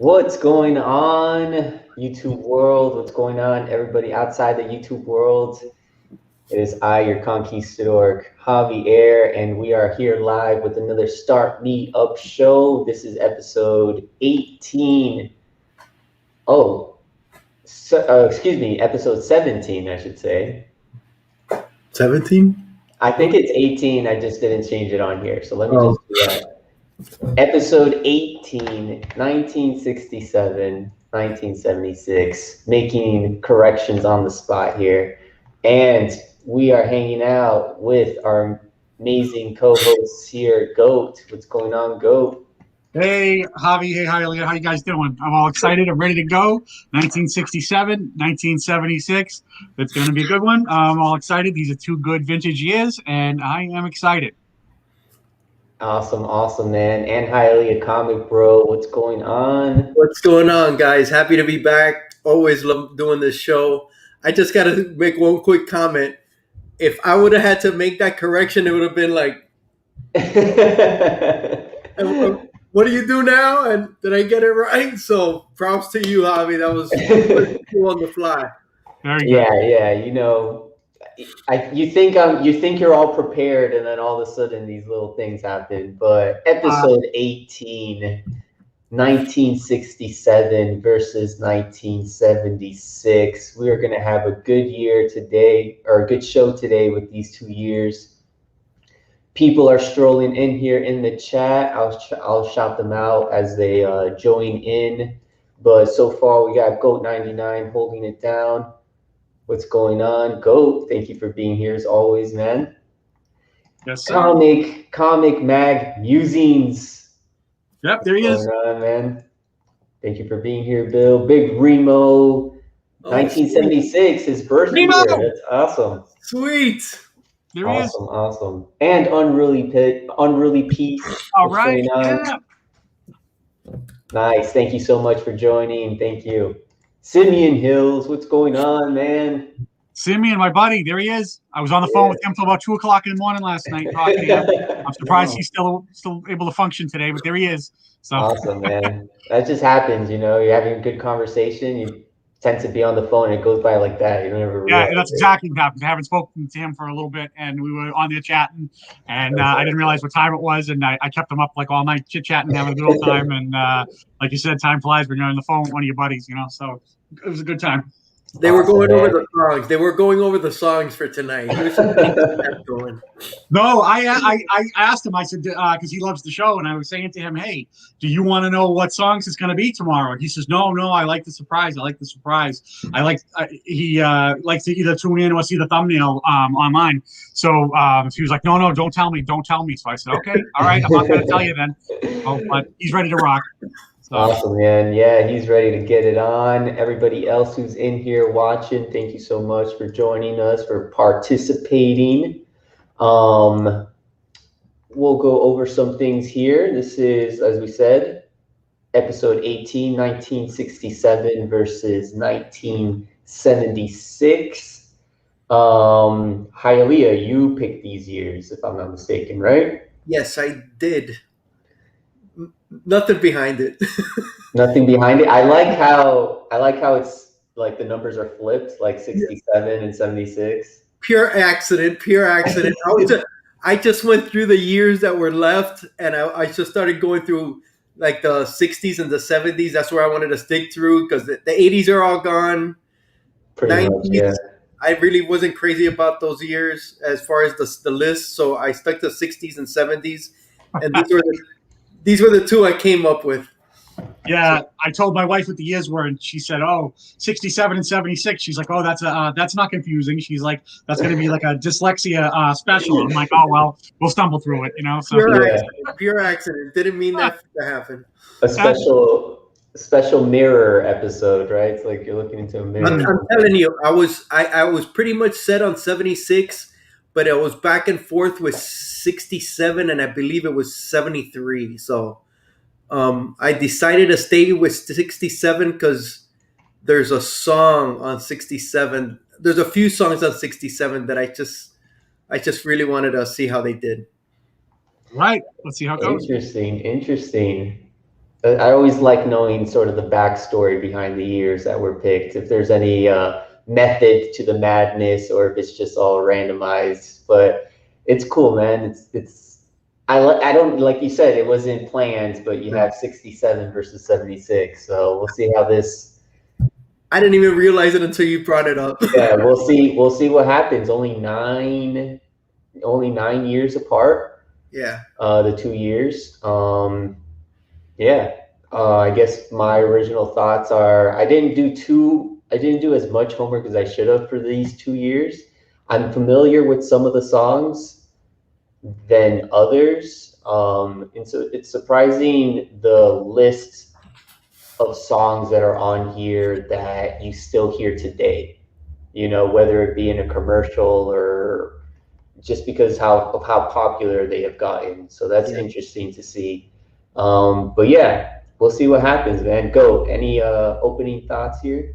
What's going on, YouTube world? What's going on, everybody outside the YouTube world? It is I, your Conquistador, Javier, and we are here live with another Start Me Up show. This is episode 18. Excuse me, episode 17, I should say. 17? I think it's 18. I just didn't change it on here. So let me just do that. Episode 18, 1967, 1976, making corrections on the spot here. And we are hanging out with our amazing co-hosts here. Goat, what's going on, Goat? Hey, Javi. Hey, how you guys doing? I'm all excited. I'm ready to go. 1967, 1976. It's going to be a good one. I'm all excited. These are two good vintage years, and I am excited. Awesome, man. And Hialeah Comic Bro, what's going on? What's going on, guys? Happy to be back. Always love doing this show. I just got to make one quick comment. If I would have had to make that correction, it would have been like, what do you do now? And did I get it right? So props to you, Javi. That was cool on the fly. Yeah. You know, you think you're all prepared, and then all of a sudden these little things happen. But episode 18, 1967 versus 1976. We are going to have a good year today, or a good show today with these 2 years. People are strolling in here in the chat. I'll shout them out as they join in. But so far, we got Goat99 holding it down. What's going on, Goat? Thank you for being here as always, man. Yes, sir. Comic Mag Musings. Yep, there he is. What's going on, man? Thank you for being here, Bill. Big Remo, 1976, his birthday year. That's awesome. Sweet. There he is. Awesome. And Unruly Peace. All right. Yeah. Nice. Thank you so much for joining. Thank you. Simeon Hills, what's going on, man? Simeon, my buddy, there he is. I was on the phone with him till about 2 o'clock in the morning last night talking to him. I'm surprised he's still able to function today, but there he is. So awesome, man. That just happens, you know. You're having a good conversation. You tend to be on the phone, and it goes by like that. You don't ever realize. Yeah, that's exactly what happens. I haven't spoken to him for a little bit, and we were on there chatting, and I didn't realize what time it was, and I kept him up like all night chit-chatting, having a good old time. And like you said, time flies when you're on the phone with one of your buddies, you know. So it was a good time. They were going over the songs. They were going over the songs for tonight. No, I asked him. I said, because he loves the show, and I was saying to him, "Hey, do you want to know what songs it's going to be tomorrow?" And he says, "No, I like the surprise. He likes to either tune in or see the thumbnail online." So he was like, "No, don't tell me. So I said, "Okay, all right, I'm not going to tell you then." Oh, but he's ready to rock. So. Awesome, man. Yeah, he's ready to get it on. Everybody else who's in here watching, thank you so much for joining us, for participating. We'll go over some things here. This is, as we said, episode 18, 1967 versus 1976. Hialeah, you picked these years, if I'm not mistaken, right? Yes, I did. Nothing behind it. Nothing behind it. I like how it's like the numbers are flipped, like 67 and 76. Pure accident. I just went through the years that were left, and I just started going through like the 60s and the 70s. That's where I wanted to stick through, because the 80s are all gone. Pretty 90s, much, yeah. I really wasn't crazy about those years as far as the list, so I stuck to 60s and 70s, and these were the two I came up with. Yeah, I told my wife what the years were, and she said, 67 and 76. She's like, that's not confusing. She's like, that's going to be like a dyslexia special. I'm like, oh, well, we'll stumble through it, you know? So Pure accident. Didn't mean that to happen. A special mirror episode, right? It's like you're looking into a mirror. I'm telling you, I was pretty much set on 76, but I was back and forth with 67, and I believe it was 73. So I decided to stay with 67 because there's a song on 67. There's a few songs on 67 that I just really wanted to see how they did. Right. Let's see how it goes. Interesting. I always like knowing sort of the backstory behind the years that were picked. If there's any method to the madness, or if it's just all randomized. But it's cool, man. I don't, like you said, it wasn't planned, but you have 67 versus 76. So we'll see how this. I didn't even realize it until you brought it up. Yeah, we'll see. We'll see what happens. Only 9 years apart. Yeah. The 2 years. Yeah. I guess my original thoughts are I didn't do as much homework as I should have for these 2 years. I'm familiar with some of the songs than others. And so it's surprising the list of songs that are on here that you still hear today, whether it be in a commercial or just because of how popular they have gotten. So that's interesting to see. But yeah, we'll see what happens, man. Go. Any opening thoughts here?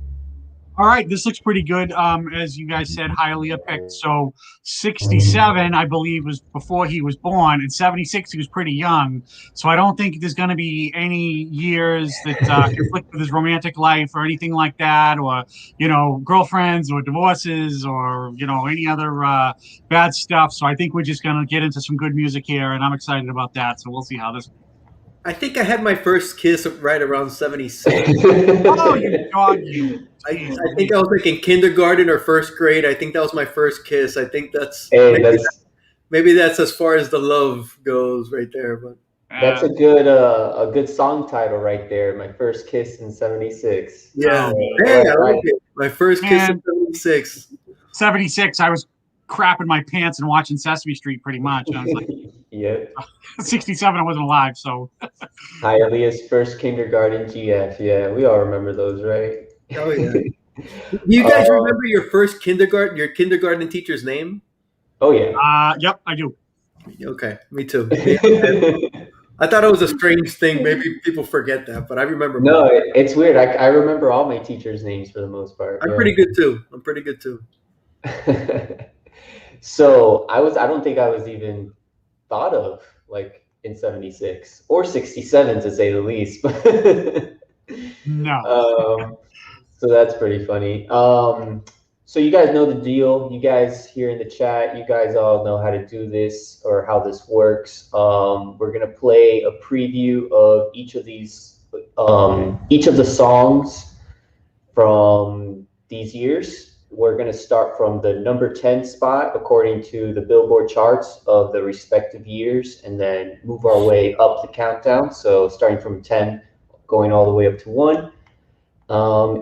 All right, this looks pretty good. As you guys said, highly picked. So 67, I believe, was before he was born, and 76, he was pretty young. So I don't think there's going to be any years that conflict with his romantic life or anything like that, or girlfriends or divorces or any other bad stuff. So I think we're just going to get into some good music here, and I'm excited about that. So we'll see how this. I think I had my first kiss right around 76. Oh, you dog, you. I think I was like in kindergarten or first grade. I think that was my first kiss. I think maybe that's as far as the love goes right there. But that's a good song title right there. My first kiss in 76. Yeah, I like it. My first kiss in 76. 76. I was crapping my pants and watching Sesame Street pretty much. I was like, yeah. 67, I wasn't alive, so. Hialeah's first kindergarten GF. Yeah, we all remember those, right? Oh yeah. Do you guys remember your first kindergarten teacher's name? Oh yeah. Yep, I do. Okay, me too. I thought it was a strange thing. Maybe people forget that, but I remember. No, it's weird. I remember all my teachers' names for the most part. I'm pretty good too. So I don't think I was even thought of like in 76 or 67 to say the least. No. So that's pretty funny. So you guys know the deal. You guys here in the chat, you guys all know how to do this or how this works. We're gonna play a preview of each of the songs from these years. We're gonna start from the number 10 spot according to the Billboard charts of the respective years, and then move our way up the countdown. So starting from 10, going all the way up to 1.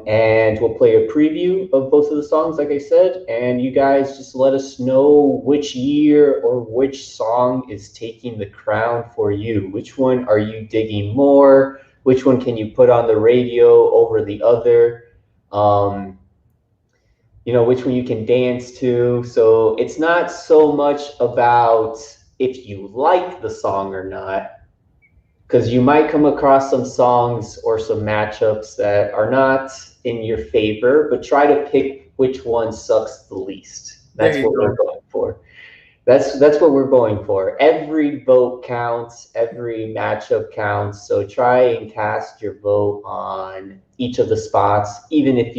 And we'll play a preview of both of the songs, like I said, and you guys just let us know which year or which song is taking the crown for you. Which one are you digging more? Which one can you put on the radio over the other? Which one you can dance to. So it's not so much about if you like the song or not, because you might come across some songs or some matchups that are not in your favor, but try to pick which one sucks the least. That's what we're going for. That's what we're going for. Every vote counts, every matchup counts. So try and cast your vote on each of the spots, even if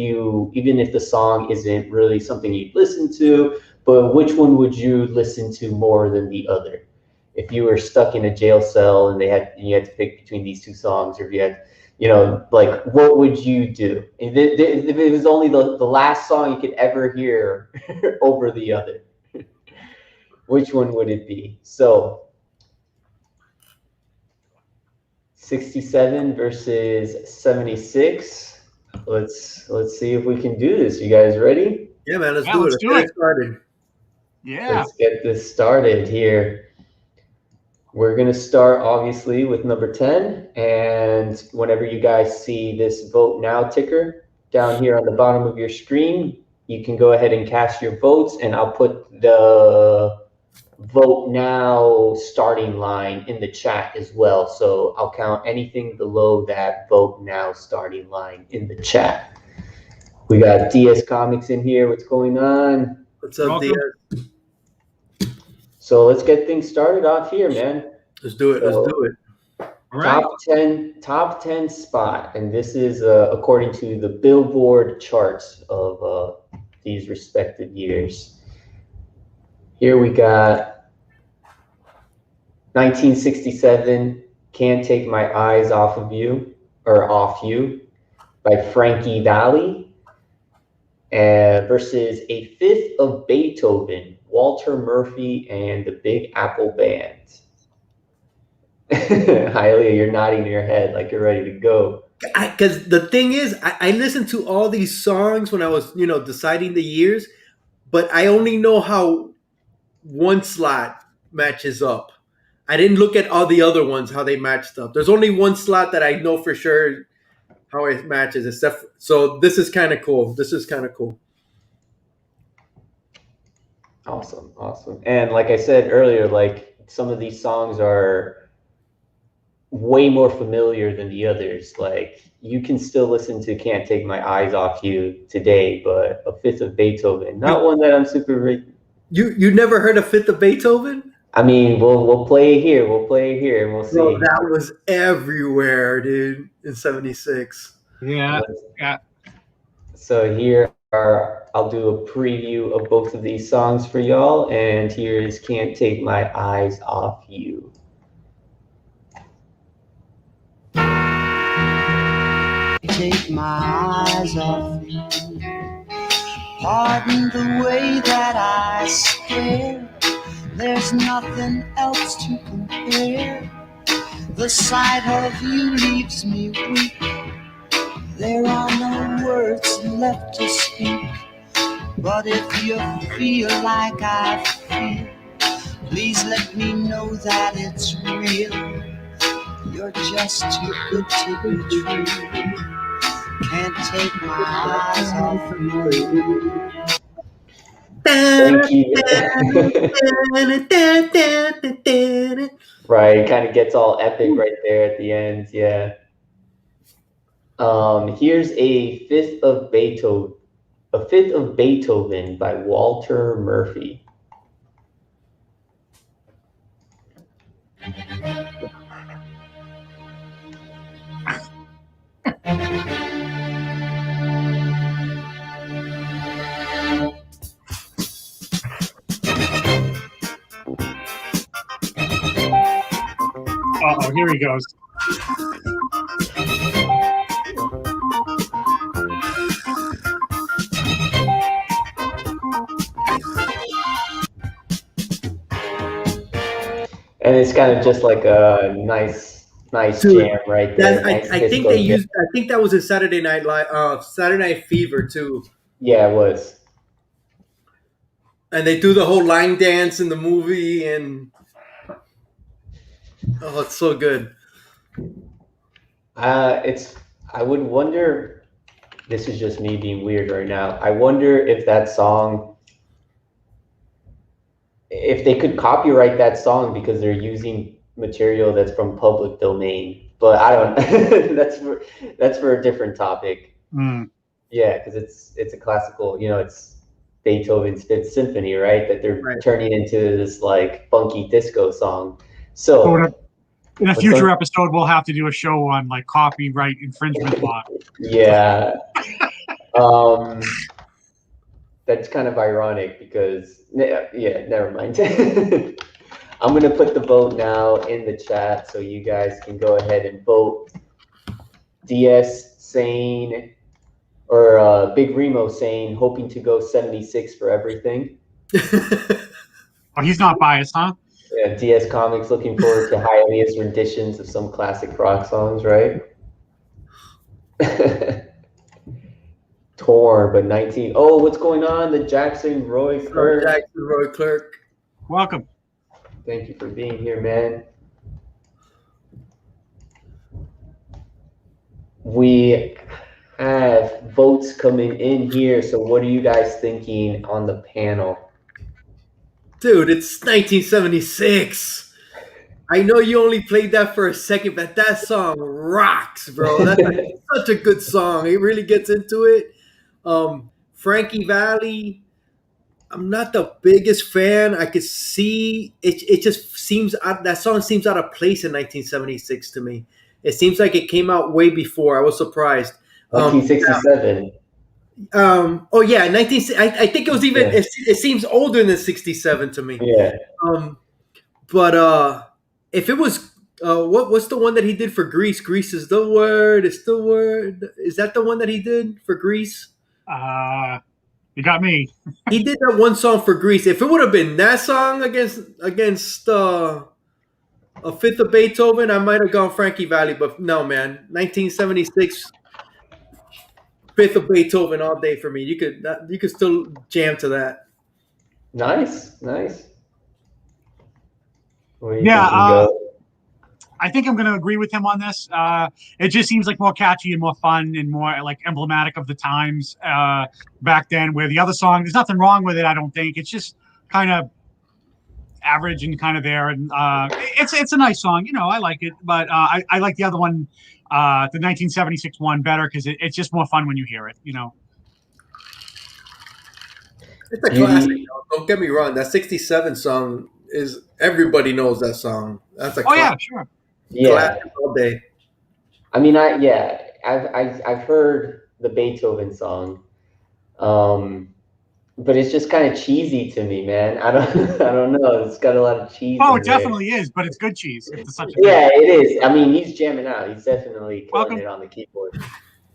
the song isn't really something you'd listen to, but which one would you listen to more than the other? If you were stuck in a jail cell and you had to pick between these two songs, or if you had, what would you do? If it was only the last song you could ever hear over the other, which one would it be? So 67 versus 76. Let's see if we can do this. You guys ready? Yeah, man, let's do it. Let's get started. Yeah. Let's get this started here. We're going to start, obviously, with number 10. And whenever you guys see this vote now ticker down here on the bottom of your screen, you can go ahead and cast your votes. And I'll put the vote now starting line in the chat as well. So I'll count anything below that vote now starting line in the chat. We got DS Comics in here. What's going on? What's up, DS? So let's get things started off here, man. Let's do it. All right. Top 10 spot, and this is according to the Billboard charts of these respective years. Here we got 1967, Can't Take My Eyes Off of You, or Off You, by Frankie Valli, versus A Fifth of Beethoven, Walter Murphy and the Big Apple Band. Hialeah, you're nodding your head like you're ready to go. Because the thing is, I listened to all these songs when I was, deciding the years, but I only know how one slot matches up. I didn't look at all the other ones, how they matched up. There's only one slot that I know for sure how it matches. So this is kind of cool. Awesome. And like I said earlier, like some of these songs are way more familiar than the others. Like you can still listen to Can't Take My Eyes Off You today, but A Fifth of Beethoven, not one that I'm super... You never heard A Fifth of Beethoven? I mean, we'll play it here. And we'll see. Bro, that was everywhere, dude, in 76. Yeah. So I'll do a preview of both of these songs for y'all, and here is Can't Take My Eyes Off You. Take my eyes off you. Pardon the way that I stare. There's nothing else to compare. The sight of you leaves me weak. There are no words left to speak. But if you feel like I feel, please let me know that it's real. You're just too good to be true. Can't take my eyes off you. Thank you. Right, kind of gets all epic right there at the end. Yeah. Here's A Fifth of Beethoven by Walter Murphy. Uh-oh, here he goes. And it's kind of just like a nice Dude, jam right there. I think they used. I think that was in Saturday Night Live, Saturday Night Fever too. Yeah, it was. And they do the whole line dance in the movie, and it's so good. I would wonder. This is just me being weird right now. I wonder if that song, if they could copyright that song because they're using material that's from public domain. But I don't. that's for a different topic. Mm. Yeah, because it's a classical. It's Beethoven's Fifth Symphony, right? That they're turning into this like funky disco song. So in a future episode, we'll have to do a show on like copyright infringement law. Yeah. That's kind of ironic because never mind. I'm gonna put the vote now in the chat so you guys can go ahead and vote. DS saying, or Big Remo saying, hoping to go 76 for everything. Oh, he's not biased, huh? Yeah, DS Comics looking forward to Hialeah's renditions of some classic rock songs, right? Torn, but 19. Oh, what's going on? The Jackson Roy Clerk. Welcome. Thank you for being here, man. We have votes coming in here. So what are you guys thinking on the panel? Dude, it's 1976. I know you only played that for a second, but that song rocks, bro. That's such a good song. It really gets into it. Frankie Valli, I'm not the biggest fan. I could see it. It just seems that song seems out of place in 1976 to me. It seems like it came out way before. I was surprised. 1967. Oh yeah, 19. I think it was even. Yeah. It seems older than 67 to me. Yeah. But if it was, what's the one that he did for Greece? Greece is the word. It's the word. Is that the one that he did for Greece? You got me. He did that one song for Greece. If it would have been that song against a fifth of Beethoven, I might have gone Frankie Valli. But no, man, 1976, fifth of Beethoven all day for me. You could still jam to that. Nice. Where do you Yeah, think we go? I think I'm going to agree with him on this. It just seems like more catchy and more fun and more like emblematic of the times back then. Where the other song, there's nothing wrong with it, I don't think. It's just kind of average and kind of there, and it's a nice song. I like it, but I like the other one, the 1976 one, better because it's just more fun when you hear it. It's a classic. Don't get me wrong. That 67 song is everybody knows that song. That's a yeah, sure. Classic all day. I mean, I've heard the Beethoven song, but it's just kind of cheesy to me, man. I don't know. It's got a lot of cheese. Oh, it definitely is, but it's good cheese. It's such a it is. I mean, he's jamming out. He's definitely killing it on the keyboard.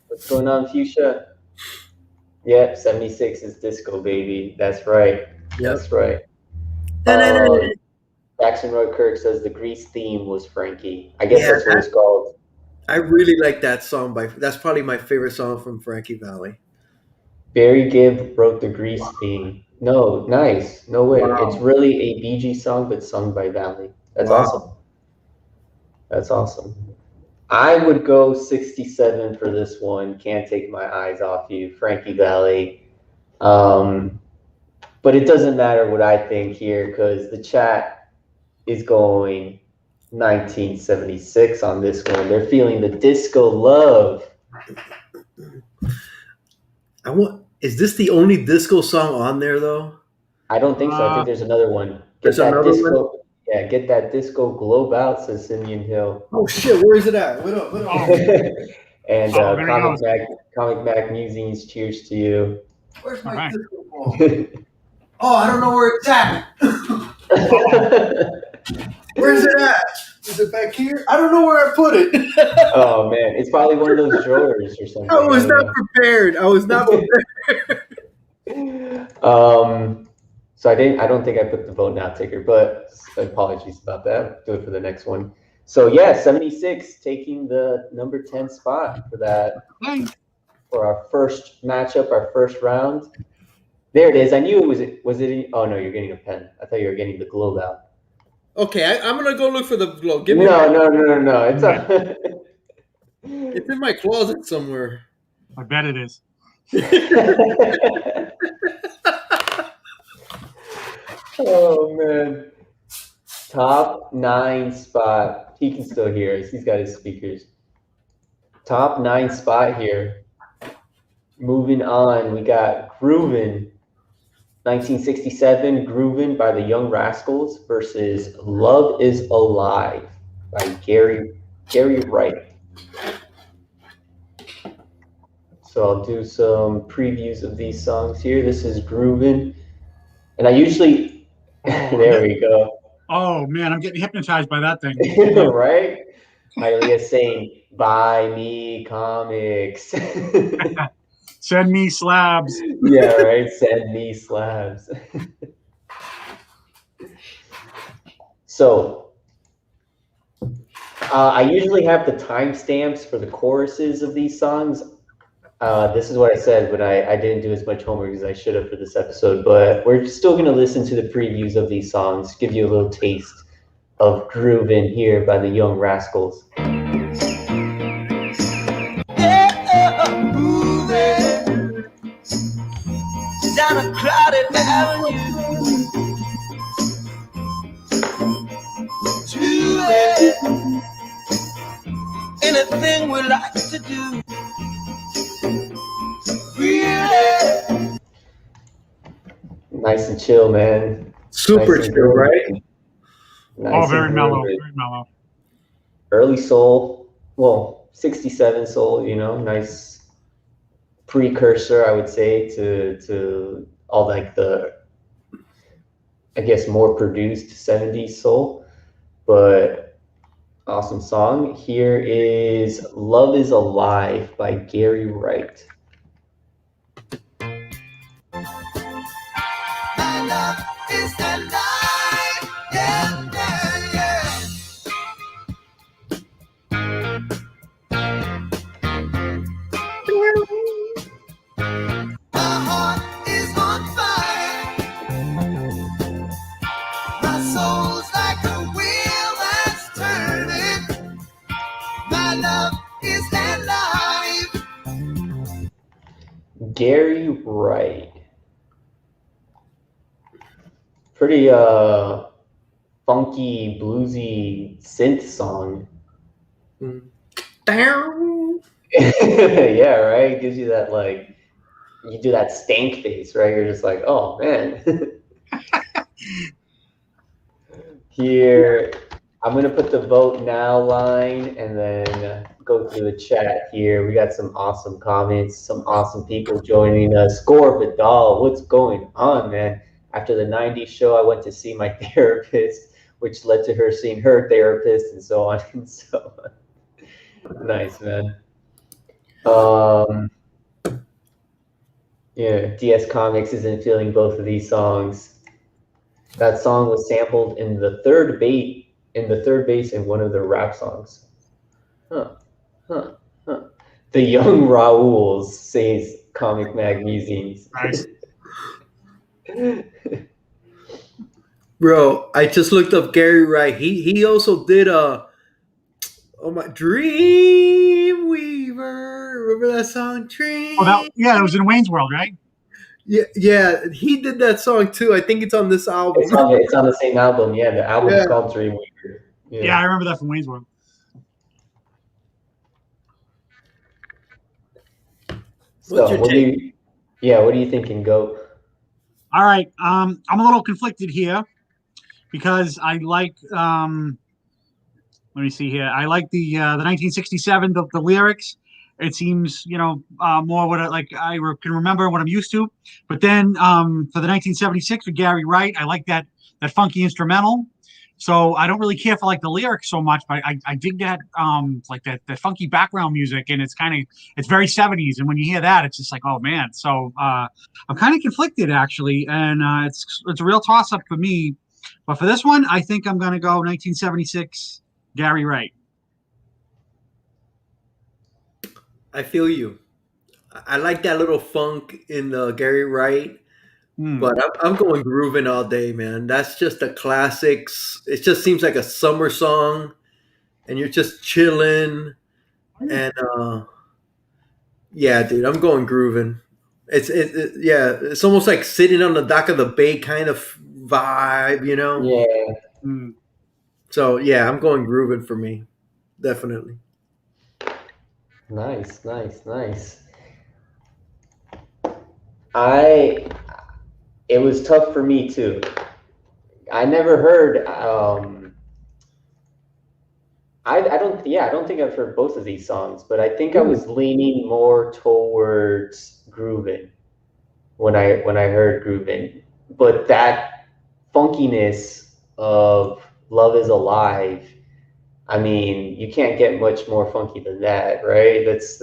What's going on, Fuchsia? Yep, 76 is disco, baby. That's right. Yep. That's right. Jackson Roy Kirk says the Grease theme was Frankie. I guess that's what it's called. I really like that song. That's probably my favorite song from Frankie Valli. Barry Gibb wrote the Grease theme. No, nice. No way. Wow. It's really a Bee Gees song, but sung by Valli. That's awesome. That's awesome. I would go 67 for this one. Can't take my eyes off you, Frankie Valli. But it doesn't matter what I think here because the chat is going 1976 on this one. They're feeling the disco love. Is this the only disco song on there though? I don't think so. I think there's another one. Get that disco globe out, says Simeon Hill. Oh shit, where is it at? What up? And Comic Mac Musings, cheers to you. Where's my disco ball? Oh, I don't know where it's at. Where's it at? Is it back here? I don't know where I put it. Oh man, it's probably one of those drawers or something. I was not prepared. So I don't think I put the vote now ticker, but apologies about that. Do it for the next one. So yeah, 76 taking the number 10 spot for that for our first matchup, our first round. There it is. I knew it was. Oh no, you're getting a pen. I thought you were getting the globe out. Okay, I'm gonna go look for the globe. No. It's it's in my closet somewhere. I bet it is. Oh man. Top 9 spot. He can still hear us. He's got his speakers. Top 9 spot here. Moving on, we got Groovin. 1967, Groovin by the Young Rascals versus Love Is Alive by Gary Wright. So I'll do some previews of these songs here. This is Groovin. And I usually, there we go. Oh man, I'm getting hypnotized by that thing. Right? Hialeah's saying, buy me comics. Send me slabs. Yeah, right. Send me slabs. So, I usually have the timestamps for the choruses of these songs. This is what I said when I didn't do as much homework as I should have for this episode, but we're still going to listen to the previews of these songs, give you a little taste of Groovin' here by the Young Rascals. Down a crowded avenue to anything we like to do. Really? Nice and chill, man. Super Nice and chill, right? Nice very and mellow, groovy. very mellow. Early soul, well, 67 soul, you know, nice precursor, I would say, to all like the, I guess, more produced 70s soul, but awesome song. Here is Love Is Alive by Gary Wright. My love is alive. Yeah, yeah, yeah. My heart is on fire. My soul's like a wheel that's turning. My love is alive. Gary Wright. Pretty funky, bluesy synth song. Down. Yeah, right? Gives you that, like, you do that stank face, right? You're just like, oh man. Here, I'm gonna put the vote now line and then go through the chat here. We got some awesome comments, some awesome people joining us. Score Vidal, what's going on, man? After the 90s show, I went to see my therapist, which led to her seeing her therapist and so on and so on. Nice, man. Yeah, DS Comics isn't feeling both of these songs. That song was sampled in the third bass in one of the rap songs. Huh. The young Raouls, says Comic Magazines. Nice. Bro, I just looked up Gary Wright. He also did oh my Dream Weaver. Remember that song? Dream. Oh, it was in Wayne's World, right? Yeah, he did that song too. I think it's on this album. It's on the same album. Yeah, the album's called Dreamweaver. Yeah, I remember that from Wayne's World. What's your take? What are you thinking, Goat? All right, I'm a little conflicted here because I like. Let me see here. I like the 1967 the lyrics. It seems more what I can remember what I'm used to. But then for the 1976 with Gary Wright, I like that funky instrumental. So I don't really care for like the lyrics so much, but I dig that like that funky background music, and it's very 70s. And when you hear that, it's just like, oh man. So I'm kind of conflicted actually, and it's a real toss up for me. But for this one, I think I'm gonna go 1976 Gary Wright. I feel you. I like that little funk in Gary Wright, but I'm going Groovin all day, man. That's just the classics. It just seems like a summer song, and you're just chilling. And yeah, dude, I'm going Groovin. It's almost like sitting on the dock of the bay kind of vibe, you know? Yeah. So yeah, I'm going Groovin for me, definitely. Nice. It was tough for me too. I never heard. I don't think I've heard both of these songs, but I think I was leaning more towards Groovin when I heard Groovin. But that funkiness of Love Is Alive, I mean, you can't get much more funky than that, right? That's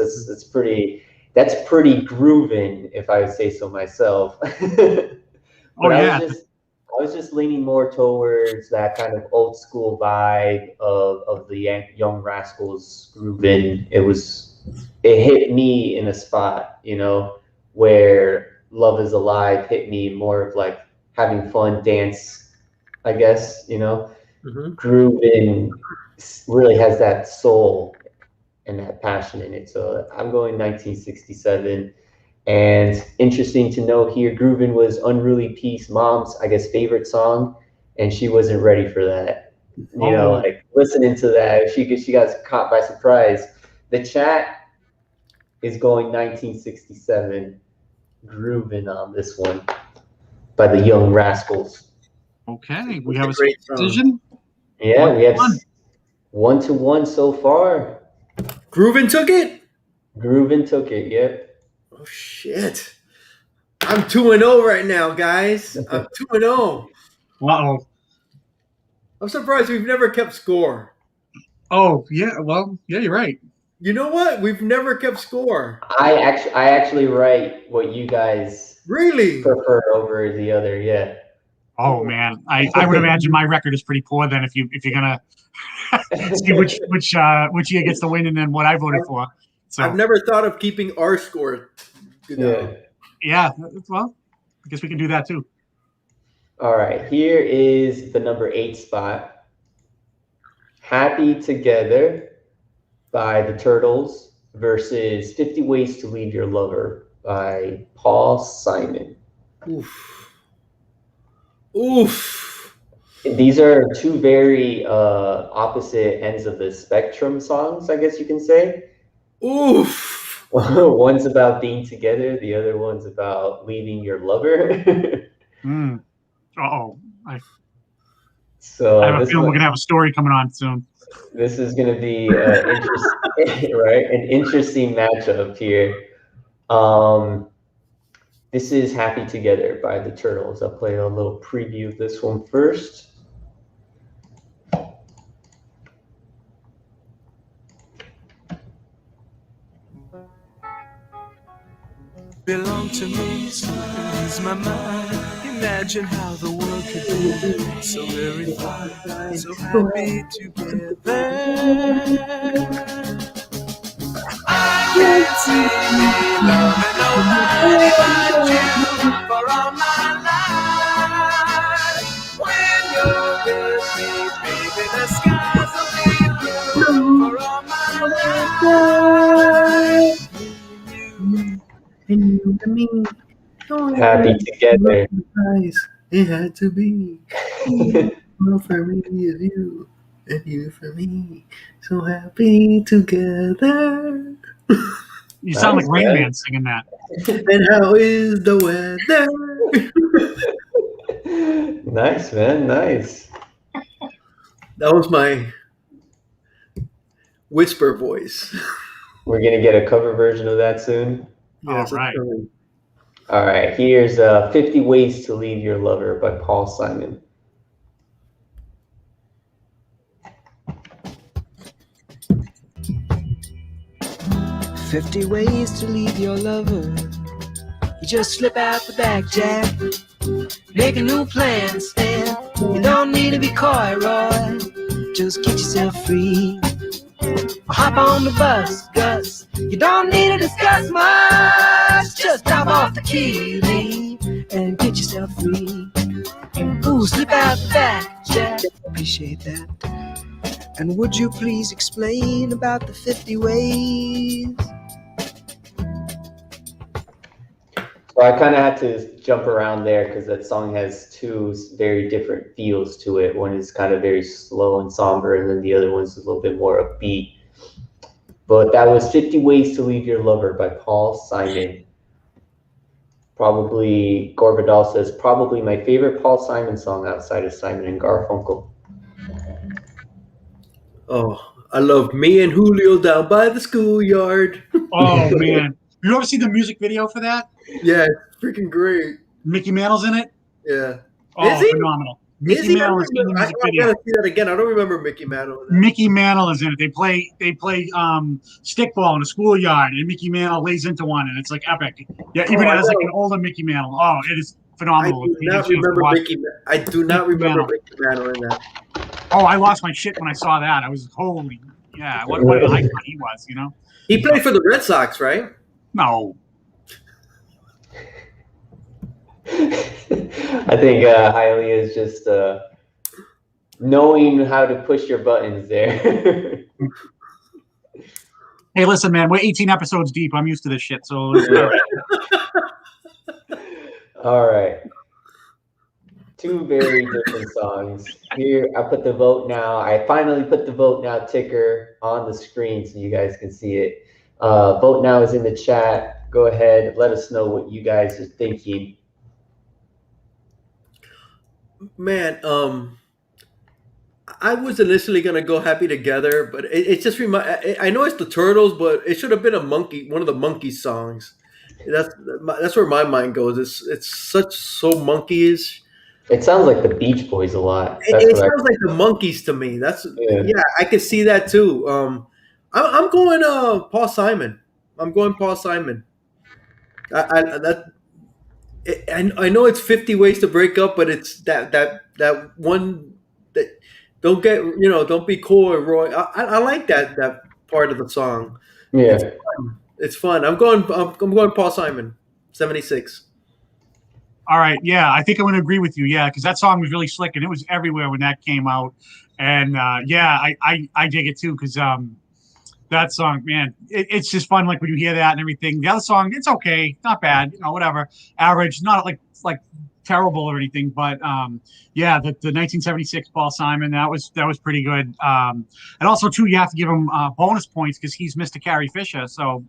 pretty groovin', if I would say so myself. I was just leaning more towards that kind of old school vibe of the Young Rascals groovin'. It hit me in a spot, where Love Is Alive hit me more of like having fun dance, I guess, Groovin' really has that soul and that passion in it. So I'm going 1967. And interesting to know here, Groovin' was Unruly Peace Mom's, I guess, favorite song, and she wasn't ready for that. Like listening to that, she got caught by surprise. The chat is going 1967 Groovin' on this one. by the Young Rascals. Okay, we have a great song. decision. Yeah, we have 1-1. 1-1 so far. Groovin took it? Groovin took it, yep. Oh, shit. I'm 2-0 right now, guys. I'm 2-0. Uh-oh. I'm surprised we've never kept score. Oh, yeah, well, yeah, you're right. You know what? We've never kept score. I actually write what you guys Really? prefer over the other, yeah. Oh man, I would imagine my record is pretty poor then if you're gonna see which year gets the win and then what I voted for. So I've never thought of keeping our score. Yeah, well, I guess we can do that too. All right, here is the number 8 spot. Happy Together by the Turtles versus 50 Ways to Leave Your Lover by Paul Simon. Oof. These are two very opposite ends of the spectrum songs, I guess you can say. Oof. One's about being together, the other one's about leaving your lover. Uh-oh. So I have a feeling we're gonna have a story coming on soon. This is gonna be an interesting matchup here. This is Happy Together by the Turtles. I'll play a little preview of this one first. Belong to me, so ease my mind. Imagine how the world could be so very fine, so happy together. I can't see me loving nobody but you for all my life. When you're with me, baby, the skies will be blue for all my life. And you and me. Happy Together. It had to be. Well, for me is you, and you for me. So happy together. You sound like Rain Man singing that. And how is the weather? Nice, man. Nice. That was my whisper voice. We're going to get a cover version of that soon. Yes, all right. All right. Here's 50 Ways to Leave Your Lover by Paul Simon. "50 ways to leave your lover. You just slip out the back, Jack. Make a new plan, Stan. You don't need to be coy, Roy. Just get yourself free. Hop on the bus, Gus. You don't need to discuss much. Just drop off the key, leave, and get yourself free. Ooh, slip out the back, Jack. Appreciate that. And would you please explain about the 50 ways?" So I kind of had to jump around there because that song has two very different feels to it. One is kind of very slow and somber, and then the other one's a little bit more upbeat. But that was 50 Ways to Leave Your Lover by Paul Simon. Probably, Gore Vidal says, probably my favorite Paul Simon song outside of Simon and Garfunkel. Oh, I love Me and Julio Down by the Schoolyard. Oh man, you ever see the music video for that? Yeah, it's freaking great. Mickey Mantle's in it. Yeah. Oh, Is he? phenomenal! Is Mickey he? Mantle is in the I music video. gotta see that again. I don't remember Mickey Mantle. Mickey Mantle is in it. They play stickball in a schoolyard, and Mickey Mantle lays into one, and it's like epic. Yeah, even as like an older Mickey Mantle. Oh, it is phenomenal. I do not remember Mickey Mantle in that. Oh, I lost my shit when I saw that. I was holy, yeah. What an icon he was, you know. He played for the Red Sox, right? No. I think Hialeah is just knowing how to push your buttons there. Hey, listen, man, we're 18 episodes deep. I'm used to this shit, so it's all right. All right. Two very different songs. Here, I put the vote now. I finally put the vote now ticker on the screen so you guys can see it. Vote now is in the chat. Go ahead, let us know what you guys are thinking. Man, I was initially gonna go "Happy Together," but it just I know it's the Turtles, but it should have been one of the Monkees songs. That's where my mind goes. It's so Monkees. It sounds like the Beach Boys a lot. That's It what I. sounds like the Monkees to me. Yeah. Yeah, I can see that too. I'm going Paul Simon. I'm going Paul Simon. I that I know it's 50 ways to break up, but it's that one that don't be coy, Roy. I like that part of the song. It's Yeah. fun. It's fun. I'm going Paul Simon, 76. All right, yeah, I think I'm going to agree with you. Yeah, because that song was really slick and it was everywhere when that came out. And yeah, I dig it too because that song, man, it's just fun. Like when you hear that and everything. The other song, it's okay, not bad, whatever, average, not like terrible or anything. But yeah, the 1976 Paul Simon, that was pretty good. And also too, you have to give him bonus points because he's Mr. Carrie Fisher, so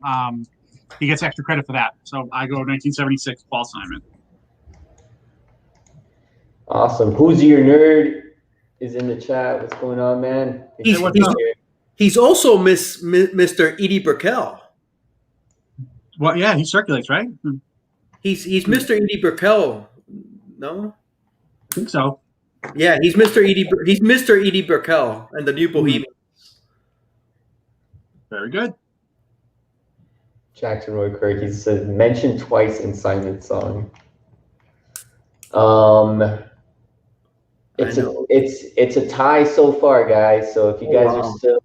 he gets extra credit for that. So I go 1976 Paul Simon. Awesome. Who's your nerd? Is in the chat. What's going on, man? He's also Mr. Edie Brickell. Well, yeah, he circulates, right? He's Mr. Edie Brickell. No, I think so. Yeah, he's Mr. Edie Brickell and the New Bohemians. Very good. Jackson Roy Kirk. He said mentioned twice in Simon's song. It's a tie so far, guys. So if you guys are still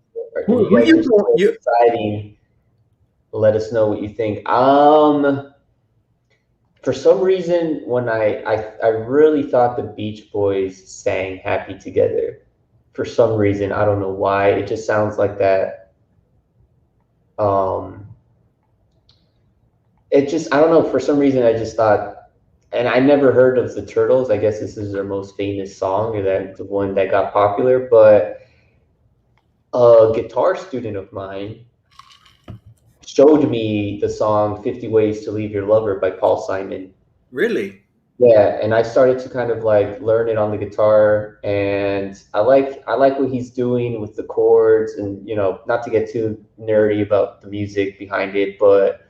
deciding, let us know what you think. For some reason, when I really thought the Beach Boys sang "Happy Together." For some reason, I don't know why. It just sounds like that. I don't know. For some reason, I just thought. And I never heard of the Turtles. I guess this is their most famous song, or the one that got popular. But a guitar student of mine showed me the song 50 Ways to Leave Your Lover by Paul Simon. Really? Yeah, and I started to kind of like learn it on the guitar, and I like what he's doing with the chords, and not to get too nerdy about the music behind it, but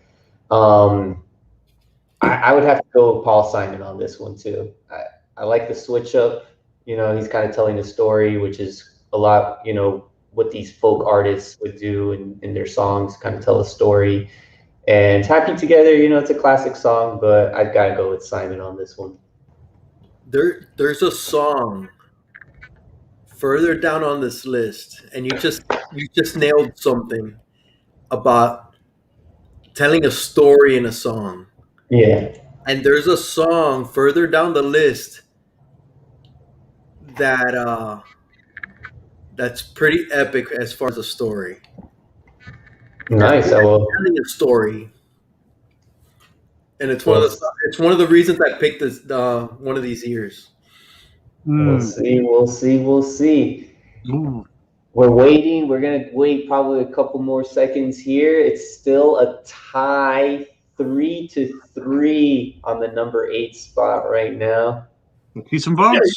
I would have to go with Paul Simon on this one too. I like the switch up. He's kind of telling a story, which is a lot, what these folk artists would do in their songs, kind of tell a story. And "Happy Together," it's a classic song, but I've got to go with Simon on this one. There's a song further down on this list, and you just nailed something about telling a story in a song. Yeah. And there's a song further down the list that that's pretty epic as far as a story. Nice. I will. Telling a story, and it's one of the reasons I picked this one of these years. We'll see. Ooh. We're waiting. We're gonna wait probably a couple more seconds here. It's still a tie. 3-3 on the number 8 spot right now. See some votes.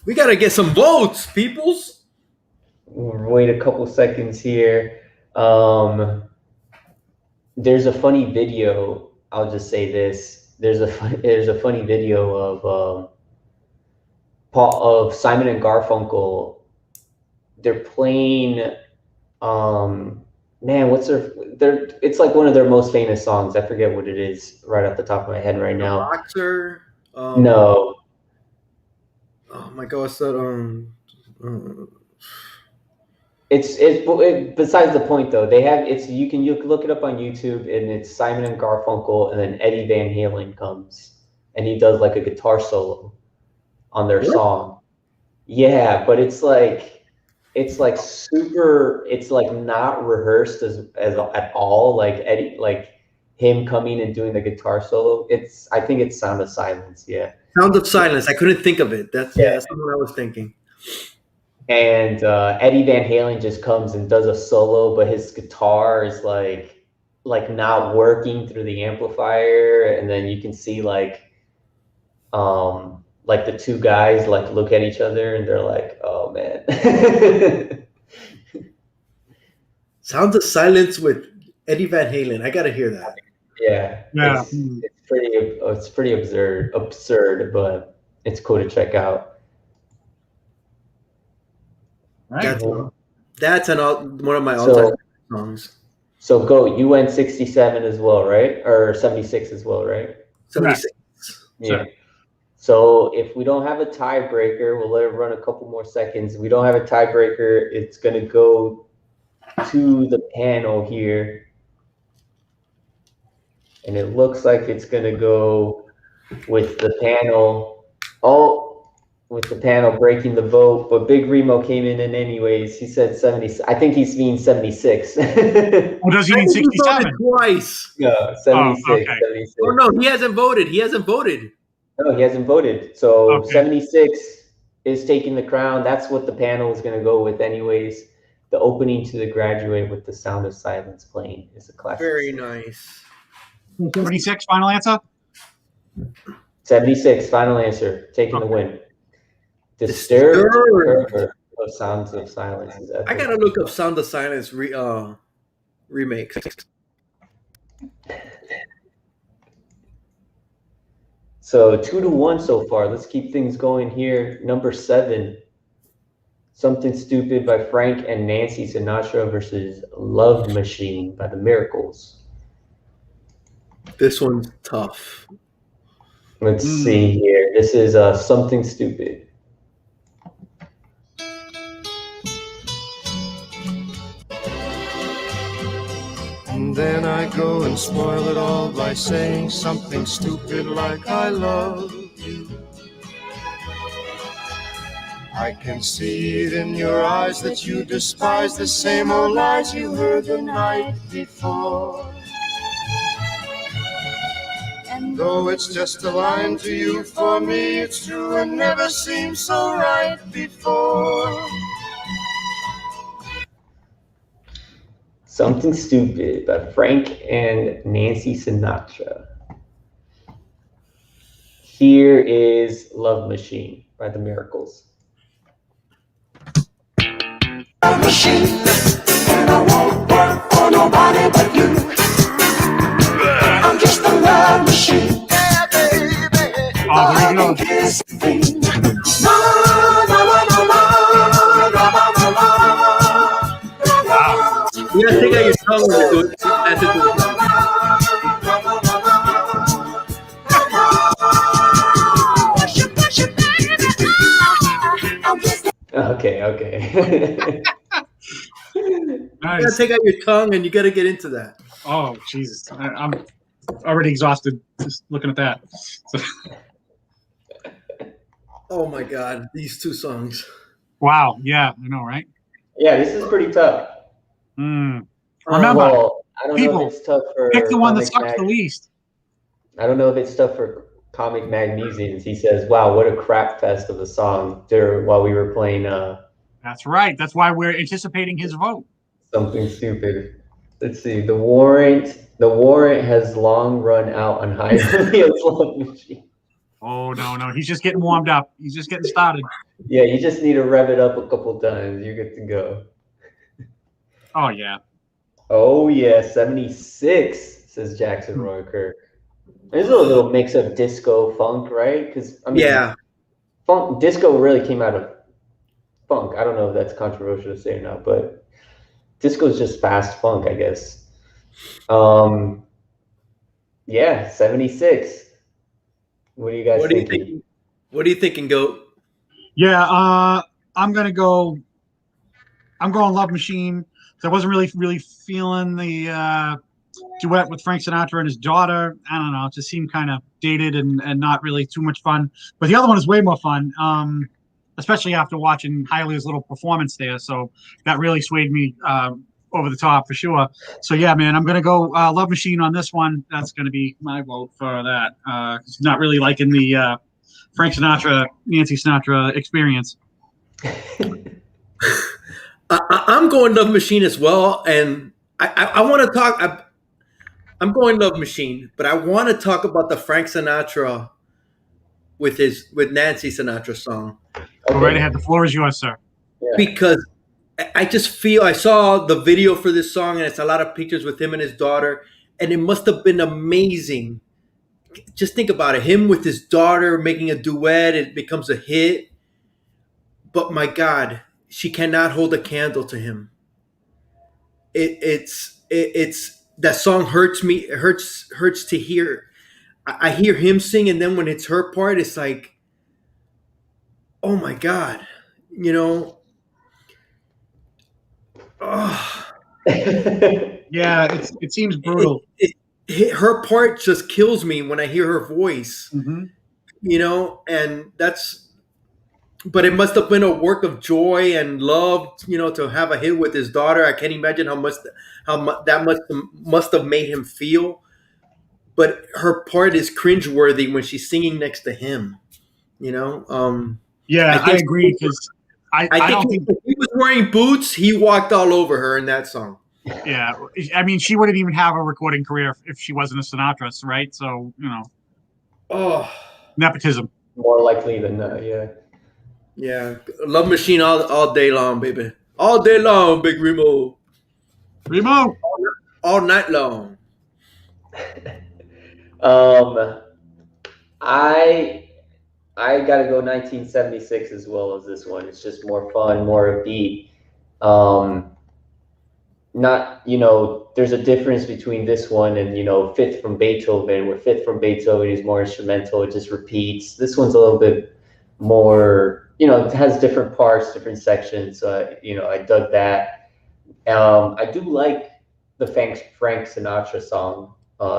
We gotta get some votes, peoples. We'll wait a couple seconds here. There's a funny video. I'll just say this. There's a funny video of Simon and Garfunkel. They're playing. Man, it's like one of their most famous songs. I forget what it is right off the top of my head right now. Boxer. No. Oh my God! What's that? It's besides the point though. You can look it up on YouTube, and it's Simon and Garfunkel, and then Eddie Van Halen comes, and he does like a guitar solo on their song. Yeah, but it's like super. It's like not rehearsed as at all. Like Eddie, like him coming and doing the guitar solo. I think it's Sound of Silence. Yeah. Sound of Silence. I couldn't think of it. That's what I was thinking. And Eddie Van Halen just comes and does a solo, but his guitar is like not working through the amplifier, and then you can see like like the two guys like look at each other and they're like, oh man. Sounds of Silence with Eddie Van Halen. I gotta hear that. Yeah. It's pretty absurd, but it's cool to check out. Right. That's one of my all-time songs. So go, you went 67 as well, right? Or 76 as well, right? 76. Yeah. So if we don't have a tiebreaker, we'll let it run a couple more seconds. If we don't have a tiebreaker, it's going to go to the panel here. And it looks like it's going to go with the panel. With the panel breaking the vote. But Big Remo came in anyways. He said 70. I think he's mean 76. Well, does he mean 67? Twice. No, 76. Oh, okay. 76. Oh, no, he hasn't voted. No, he hasn't voted. So Okay. 76 is taking the crown. That's what the panel is going to go with anyways. The opening to the Graduate with The Sound of Silence playing is a classic. Very nice. 76, final answer? 76, final answer. Taking the win. Disturbed of Sounds of Silence. I got to look up Sound of Silence remakes. So 2-1 so far. Let's keep things going here. Number 7, Something Stupid by Frank and Nancy Sinatra versus Love Machine by the Miracles. This one's tough. Let's see here. This is Something Stupid. And then I go and spoil it all by saying something stupid like I love you. I can see it in your eyes that you despise the same old lies you heard the night before. And though it's just a line to you, for me it's true and never seemed so right before. Something Stupid by Frank and Nancy Sinatra. Here is Love Machine by the Miracles. Love machine, and I won't work for nobody but you. I'm just a love machine. Yeah, baby. Oh, there you go. Kiss me. La, la, la, la, la, la, la, la, la. You gotta take out your tongue when you do it. That's a good song. Okay. You Nice. gotta take out your tongue and you gotta get into that. Oh, Jesus. I'm already exhausted just looking at that. So, Oh my God, these two songs. wow. Yeah, I know, right? Yeah, this is pretty tough. Remember, Well, I don't know people, if it's tough for pick the one that Comic sucks the Mag- least. I don't know if it's tough for Comic Mag Musings. He says, "Wow, what a crap fest of a song!" While we were playing That's right. That's why we're anticipating his vote. Something Stupid. Let's see. The warrant has long run out on High Wheels Love Machine. Oh, no. He's just getting warmed up. He's just getting started. Yeah, you just need to rev it up a couple times. You're good to go. Oh, yeah. Oh yeah, 76, says Jackson Roy Kirk. There's a little mix of disco funk, right? Because Yeah. funk disco really came out of funk. I don't know if that's controversial to say or not, but disco is just fast funk, I guess. Yeah, 76. What do you guys think? What are you thinking, Goat? Yeah, I'm going Love Machine. So I wasn't really feeling the duet with Frank Sinatra and his daughter. I don't know. It just seemed kind of dated and not really too much fun. But the other one is way more fun, especially after watching Hylie's little performance there. So that really swayed me over the top for sure. So, yeah, man, I'm going to go Love Machine on this one. That's going to be my vote for that. Not really liking the Frank Sinatra, Nancy Sinatra experience. I'm going Love Machine as well, and I want to talk. I'm going Love Machine, but I want to talk about the Frank Sinatra with Nancy Sinatra song. Go right ahead. The floor is yours, sir. Yeah. Because I just feel, I saw the video for this song, and it's a lot of pictures with him and his daughter, and it must have been amazing. Just think about it, him with his daughter making a duet, it becomes a hit. But my God, she cannot hold a candle to him. It's that song hurts me. It hurts to hear. I hear him sing, and then when it's her part, it's like, oh my God, you know. Oh. Yeah, it seems brutal. Her part just kills me when I hear her voice, you know, and but it must have been a work of joy and love, you know, to have a hit with his daughter. I can't imagine how much that must have made him feel. But her part is cringeworthy when she's singing next to him, you know. Yeah, I agree, because I don't think if he was wearing boots, he walked all over her in that song. Yeah, I mean, she wouldn't even have a recording career if she wasn't a Sinatra, right? So, you know. Oh. Nepotism. More likely than not, yeah. Yeah. Love Machine all day long, baby. All day long, Big Remo. Remo! All night long. I gotta go 1976 as well as this one. It's just more fun, more upbeat. Not, you know, there's a difference between this one and, you know, Fifth from Beethoven, where Fifth from Beethoven is more instrumental, it just repeats. This one's a little bit more, you know, it has different parts, different sections. So, you know, I dug that. I do like the Frank Sinatra song,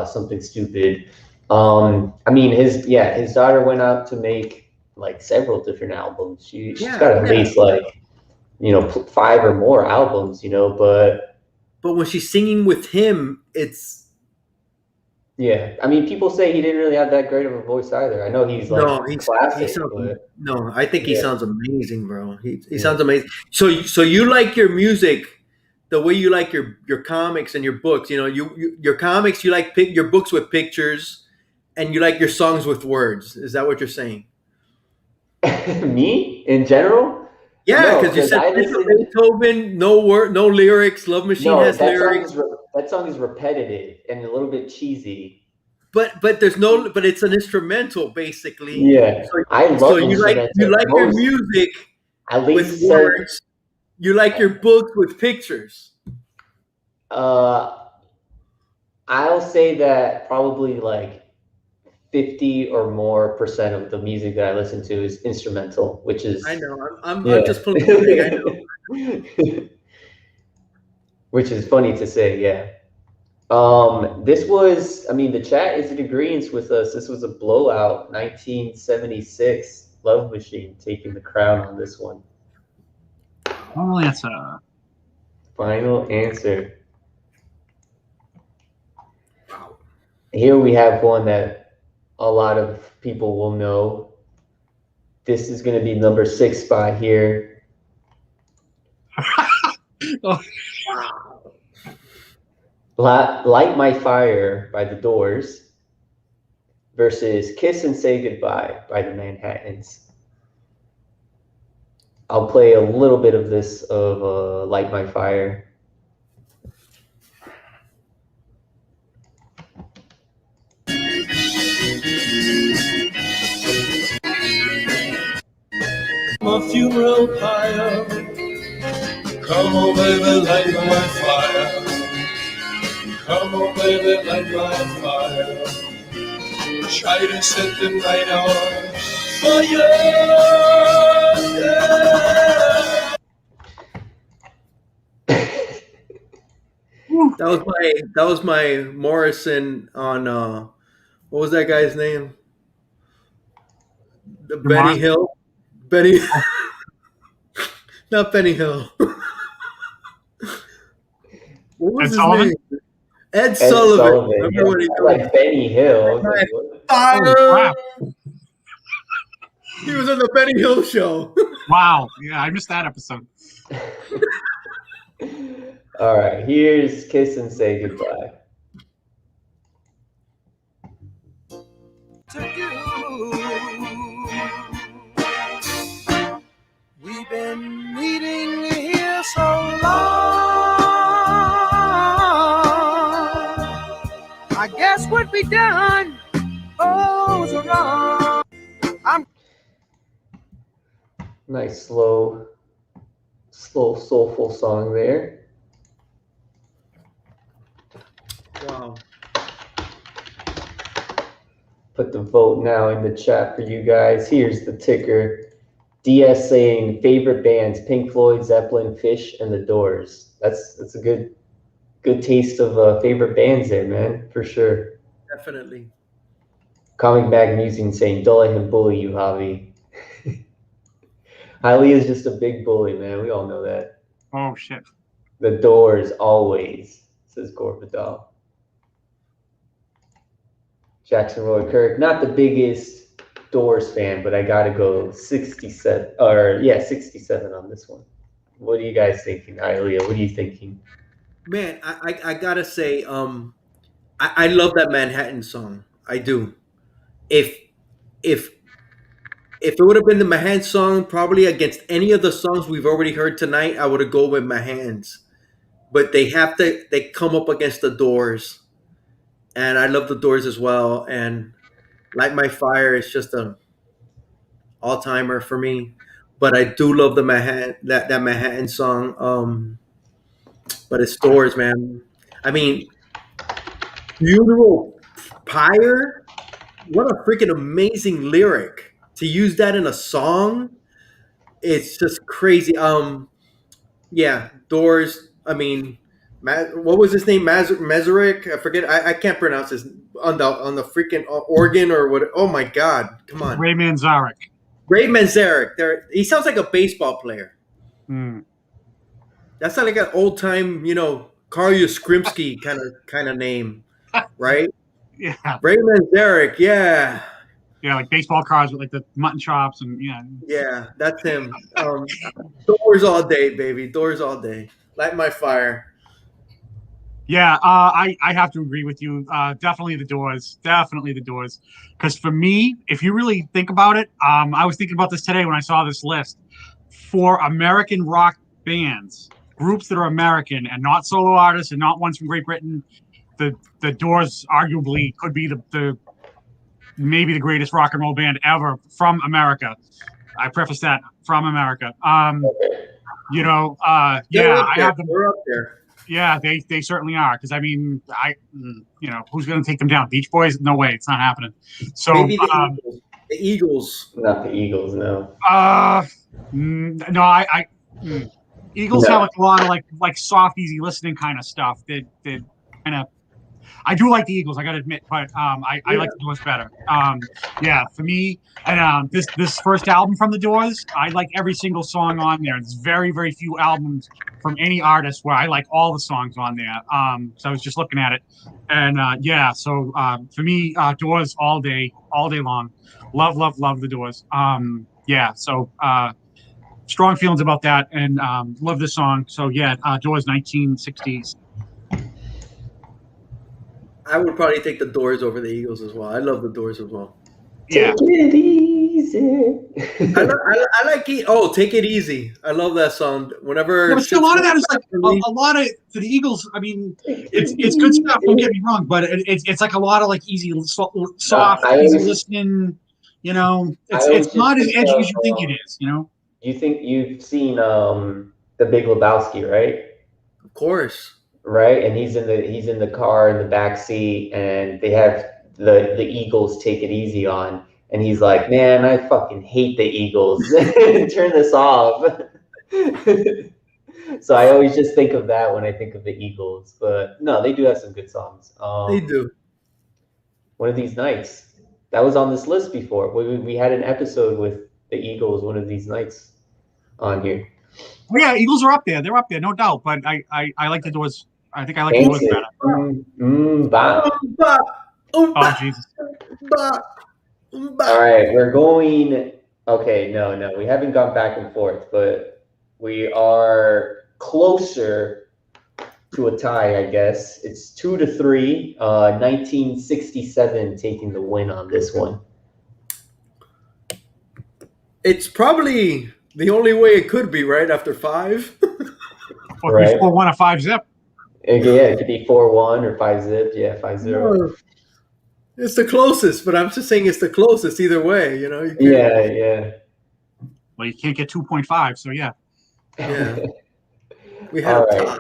Something Stupid. I mean, his daughter went out to make like several different albums. She's got at least like, you know, 5 or more albums, you know, but when she's singing with him, it's I mean, people say he didn't really have that great of a voice either. I know he's like classic. I think he sounds amazing, bro. He sounds amazing. So you like your music the way you like your comics and your books. You know, your comics, you like your books with pictures, and you like your songs with words. Is that what you're saying? Me in general? Yeah, because you said Beethoven, no lyrics. Love Machine has lyrics. That song is repetitive and a little bit cheesy. But it's an instrumental basically. Yeah, I love. So you like your music at least with words. You like your books with pictures. I'll say that probably like 50 or more % of the music that I listen to is instrumental, which is I know I'm just pulling. I know. Which is funny to say, yeah. This was, I mean, the chat is in agreement with us. This was a blowout. 1976, Love Machine taking the crown on this one. Final answer. Final answer. Here we have one that a lot of people will know. This is going to be number 6 spot here. Light My Fire by the Doors versus Kiss and Say Goodbye by the Manhattans. I'll play a little bit of this of Light My Fire. A funeral pyre. Come on, baby, light my fire. Come on, baby, light my fire. Try to set the night on fire. That was my Morrison on what was that guy's name? Benny Hill. Benny, not Benny Hill. What was his name? Ed Sullivan. Yeah. What he like Benny Hill. Fire. He was on the Benny Hill show. Wow. Yeah, I missed that episode. All right, here's Kiss and Say Goodbye. To you. Cause what we done, oh, was wrong. Nice, slow, soulful song there. Wow. Put the vote now in the chat for you guys. Here's the ticker. DS saying favorite bands: Pink Floyd, Zeppelin, Fish, and The Doors. That's a good taste of favorite bands there, man, for sure. Definitely. Comic Mag Musing saying, "Don't let him bully you, Javi." Hailey is just a big bully, man. We all know that. Oh shit. The Doors always, says Gorvidal. Jackson Roy Kirk, not the biggest Doors fan, but I gotta go 67 on this one. What are you guys thinking, Ilea? What are you thinking? Man, I gotta say, I love that Manhattan song. I do. If it would have been the Manhattan song, probably against any of the songs we've already heard tonight, I would have go with my hands. But they come up against the Doors, and I love the Doors as well. And Light My Fire is just a all timer for me. But I do love the that Manhattan song. But it's Doors, man. I mean, Funeral Pyre. What a freaking amazing lyric to use that in a song. It's just crazy. Yeah, Doors. I mean, what was his name? Mazurek. I forget. I can't pronounce his on the freaking organ or what. Oh my God! Come on, Ray Manzarek. Ray Manzarek. There, he sounds like a baseball player. Hmm. That's not like an old time, Carl Yastrzemski kind of name, right? Yeah. Ray Manzarek. Yeah. Yeah, like baseball cards with like the mutton chops and yeah. Yeah, that's him. Doors all day, baby. Doors all day. Light My Fire. Yeah, I have to agree with you. Definitely the Doors. Definitely the Doors. Because for me, if you really think about it, I was thinking about this today when I saw this list. For American rock bands, groups that are American and not solo artists and not ones from Great Britain, the Doors arguably could be the maybe the greatest rock and roll band ever from America. I preface that from America. Yeah, I have them. We're up there. Yeah, they certainly are. Because I mean, who's going to take them down? Beach Boys? No way, it's not happening. So Maybe the Eagles. Not the Eagles, no. No, Eagles have like a lot of like soft, easy listening kind of stuff. That kind of. I do like the Eagles, I got to admit, but I like the Doors better. Yeah, for me, and this first album from the Doors, I like every single song on there. There's very, very few albums from any artist where I like all the songs on there. So I was just looking at it, and so for me, Doors all day long. Love the Doors. So strong feelings about that, and love this song. So yeah, Doors 1960s. I would probably take the Doors over the Eagles as well. I love the Doors as well. Yeah. Take it easy. I like it. Oh, Take It Easy. I love that song. Whenever. Yeah, but a lot of that is like a lot of for the Eagles. I mean, it's good stuff. Don't get me wrong, but it's like a lot of like easy, soft, easy listening. It's not as edgy as you think it is. You think you've seen The Big Lebowski, right? Of course. Right, and he's in the car in the back seat, and they have the Eagles Take It Easy on, and he's like, "Man, I fucking hate the Eagles. Turn this off." So I always just think of that when I think of the Eagles, but no, they do have some good songs. They do. One of These Nights, that was on this list before. We had an episode with the Eagles, One of These Nights, on here. Well, yeah, Eagles are up there. They're up there, no doubt. But I like the Doors. I think I like the Doors better. Oh, Jesus. All right, we're going. Okay, no, we haven't gone back and forth, but we are closer to a tie, I guess. It's 2-3. 1967 taking the win on this one. It's probably the only way it could be, right? After 5. Right. 4-1 or 5-zip. Yeah, it could be 4-1 or 5-zip. Yeah, 5-0. It's the closest, but I'm just saying it's the closest either way. You know. You can't, Yeah. Well, you can't get 2.5, so yeah. Yeah. We All have right. time.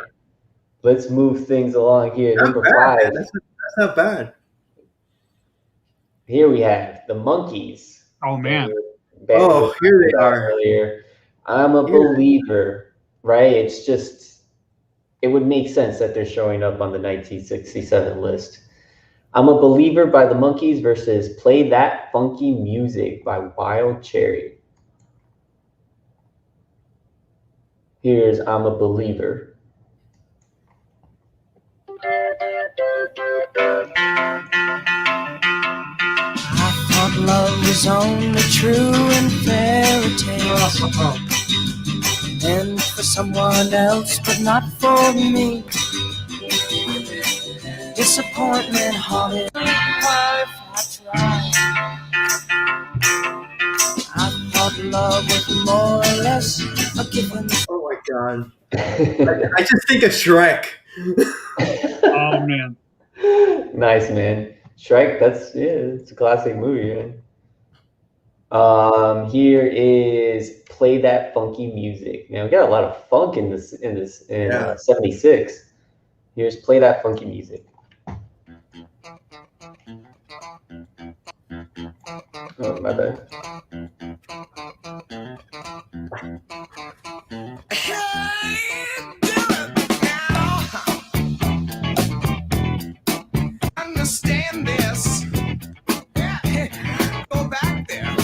Let's move things along here. Not Number bad, 5. man. That's not bad. Here we have the Monkees. Oh man. Oh, here they are. Earlier. I'm a Here. believer, right? It's just, it would make sense that they're showing up on the 1967 list. I'm a Believer by the Monkees versus Play That Funky Music by Wild Cherry. Here's I'm a Believer. I thought love was only true in fairy tales, and for someone else, but not for me. Disappointment haunted my life. I tried. I thought love was more or less a given. Oh my god! I just think of Shrek. Oh man. Nice, man. Shrek, it's a classic movie, man. Here is Play That Funky Music. Now we got a lot of funk in 76. Here's Play That Funky Music. Oh, my bad. Understand this. Go back there.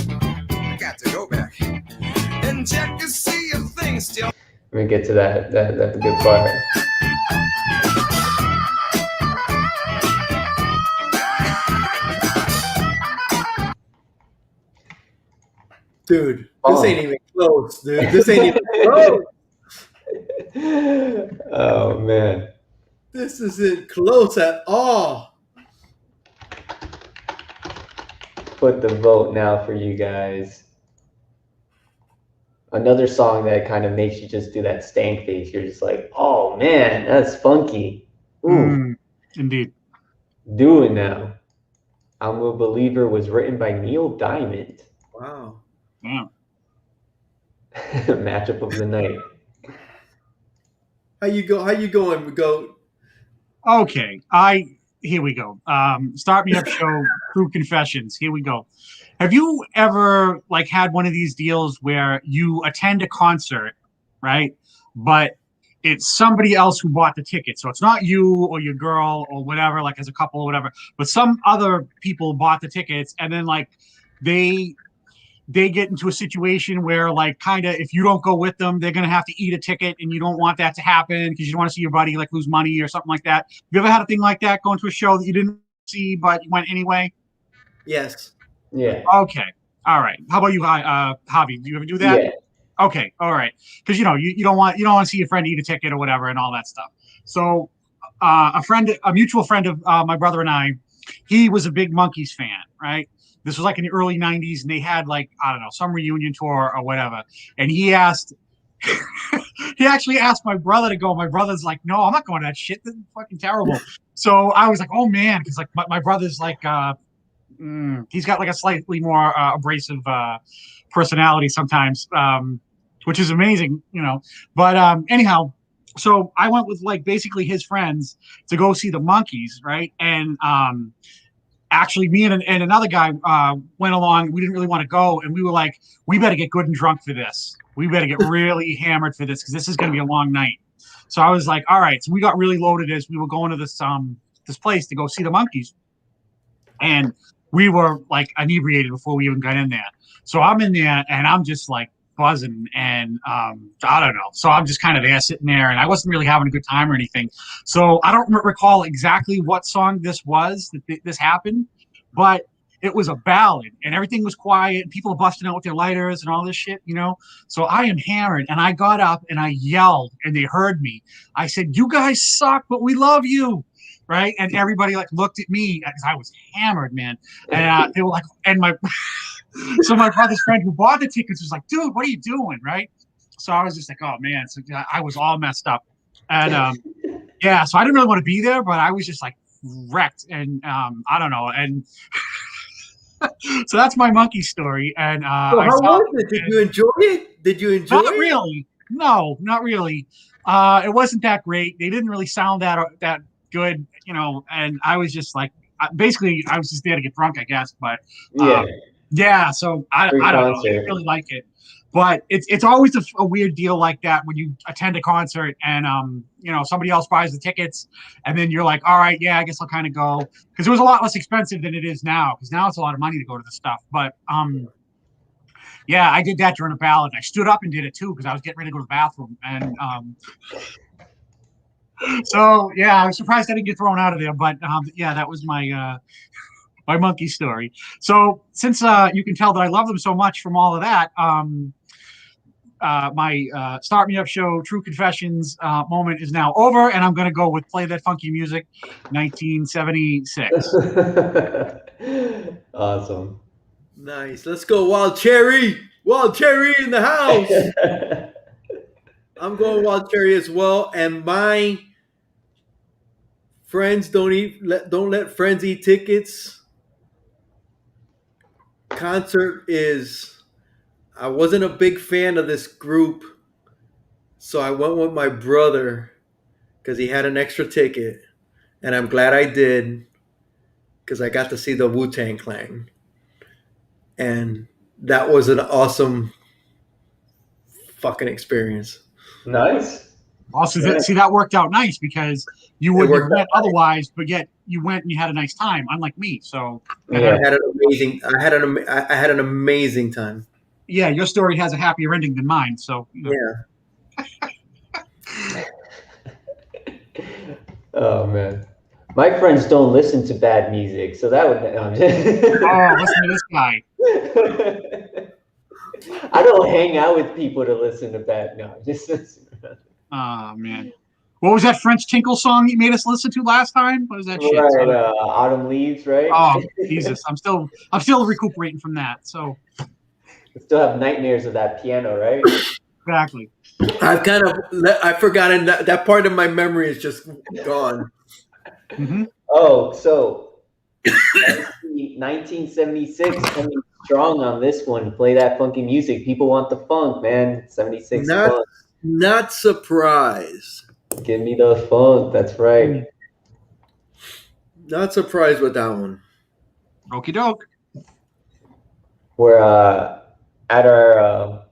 I got to go back and check to see if things still. Let me get to that good part. Dude, this ain't even close, dude. This ain't even close. Oh man. This isn't close at all. Put the vote now for you guys. Another song that kind of makes you just do that stank face. You're just like, oh man, that's funky. Ooh. Indeed. Do it now. I'm a Believer was written by Neil Diamond. Wow. Yeah. Matchup of the night. How you going? We go. Okay. Here we go. Start me up show, True Confessions. Here we go. Have you ever had one of these deals where you attend a concert, right? But it's somebody else who bought the ticket. So it's not you or your girl or whatever, as a couple or whatever, but some other people bought the tickets, and then they get into a situation where kind of, if you don't go with them, they're going to have to eat a ticket, and you don't want that to happen because you don't want to see your buddy lose money or something like that. Have you ever had a thing like that, going to a show that you didn't see but you went anyway? Yes. Yeah. Okay. All right. How about you, Javi? Do you ever do that? Yeah. Okay. All right. Because you don't want to see your friend eat a ticket or whatever and all that stuff. So a mutual friend of my brother and I, he was a big Monkees fan, right? This was in the early 90s, and they had I don't know, some reunion tour or whatever. And he actually asked my brother to go. My brother's like, no, I'm not going to that shit. This is fucking terrible. So I was like, oh man, because my brother's he's got a slightly more abrasive personality sometimes, which is amazing, But anyhow, so I went with basically his friends to go see the Monkees, right? And actually, me and another guy went along. We didn't really want to go, and we were like, we better get good and drunk for this. We better get really hammered for this because this is going to be a long night. So I was like, all right. So we got really loaded as we were going to this place to go see the Monkees, and we were inebriated before we even got in there. So I'm in there, and I'm just buzzing, and I don't know. So I'm just kind of there sitting there, and I wasn't really having a good time or anything. So I don't recall exactly what song this was that this happened, but it was a ballad, and everything was quiet, and people are busting out with their lighters and all this shit, So I am hammered, and I got up and I yelled, and they heard me. I said, "You guys suck, but we love you." Right? And everybody looked at me because I was hammered, man. And they were like, and so my brother's friend who bought the tickets was like, dude, what are you doing? Right? So I was just like, oh man. So I was all messed up. And yeah, so I didn't really want to be there, but I was just wrecked, and I don't know, and so that's my Monkees story. And So how was it? Did you enjoy it? Did you enjoy Not it? really. No, not really. It wasn't that great. They didn't really sound that good, and I was just like, basically, I was just there to get drunk, I guess. But yeah. So I don't know. I didn't really like it. But it's always a weird deal like that when you attend a concert and somebody else buys the tickets, and then you're like, all right, yeah, I guess I'll kind of go, because it was a lot less expensive than it is now, because now it's a lot of money to go to the stuff. But yeah, I did that during a ballad. I stood up and did it too because I was getting ready to go to the bathroom, and so yeah, I was surprised I didn't get thrown out of there. But yeah, that was my my Monkee story. So since you can tell that I love them so much from all of that, my Start Me Up show, True Confessions moment is now over, and I'm going to go with Play That Funky Music, 1976. Awesome. Nice. Let's go, Wild Cherry. Wild Cherry in the house. I'm going Wild Cherry as well, and my friends don't let friends eat tickets. Concert is, I wasn't a big fan of this group, so I went with my brother because he had an extra ticket, and I'm glad I did because I got to see the Wu-Tang Clan, and that was an awesome fucking experience. Nice. Also, see, that worked out nice because you wouldn't have went otherwise, but yet you went and you had a nice time, unlike me. So I had an amazing time. Yeah, your story has a happier ending than mine. So yeah. Oh man, my friends don't listen to bad music, so that would. Oh, listen to this guy. I don't hang out with people to listen to bad. No, just listen. Oh man, what was that French Tinkle song you made us listen to last time? What was that shit? Right, Autumn Leaves, right? Oh Jesus, I'm still recuperating from that. So I still have nightmares of that piano, right? Exactly. I've forgotten that part of my memory is just gone. Mm-hmm. Oh, so 1976 coming strong on this one. Play That Funky Music. People want the funk, man. 76 funk. Not surprised. Give me the funk. That's right. Not surprised with that one. Okie doke. We're at our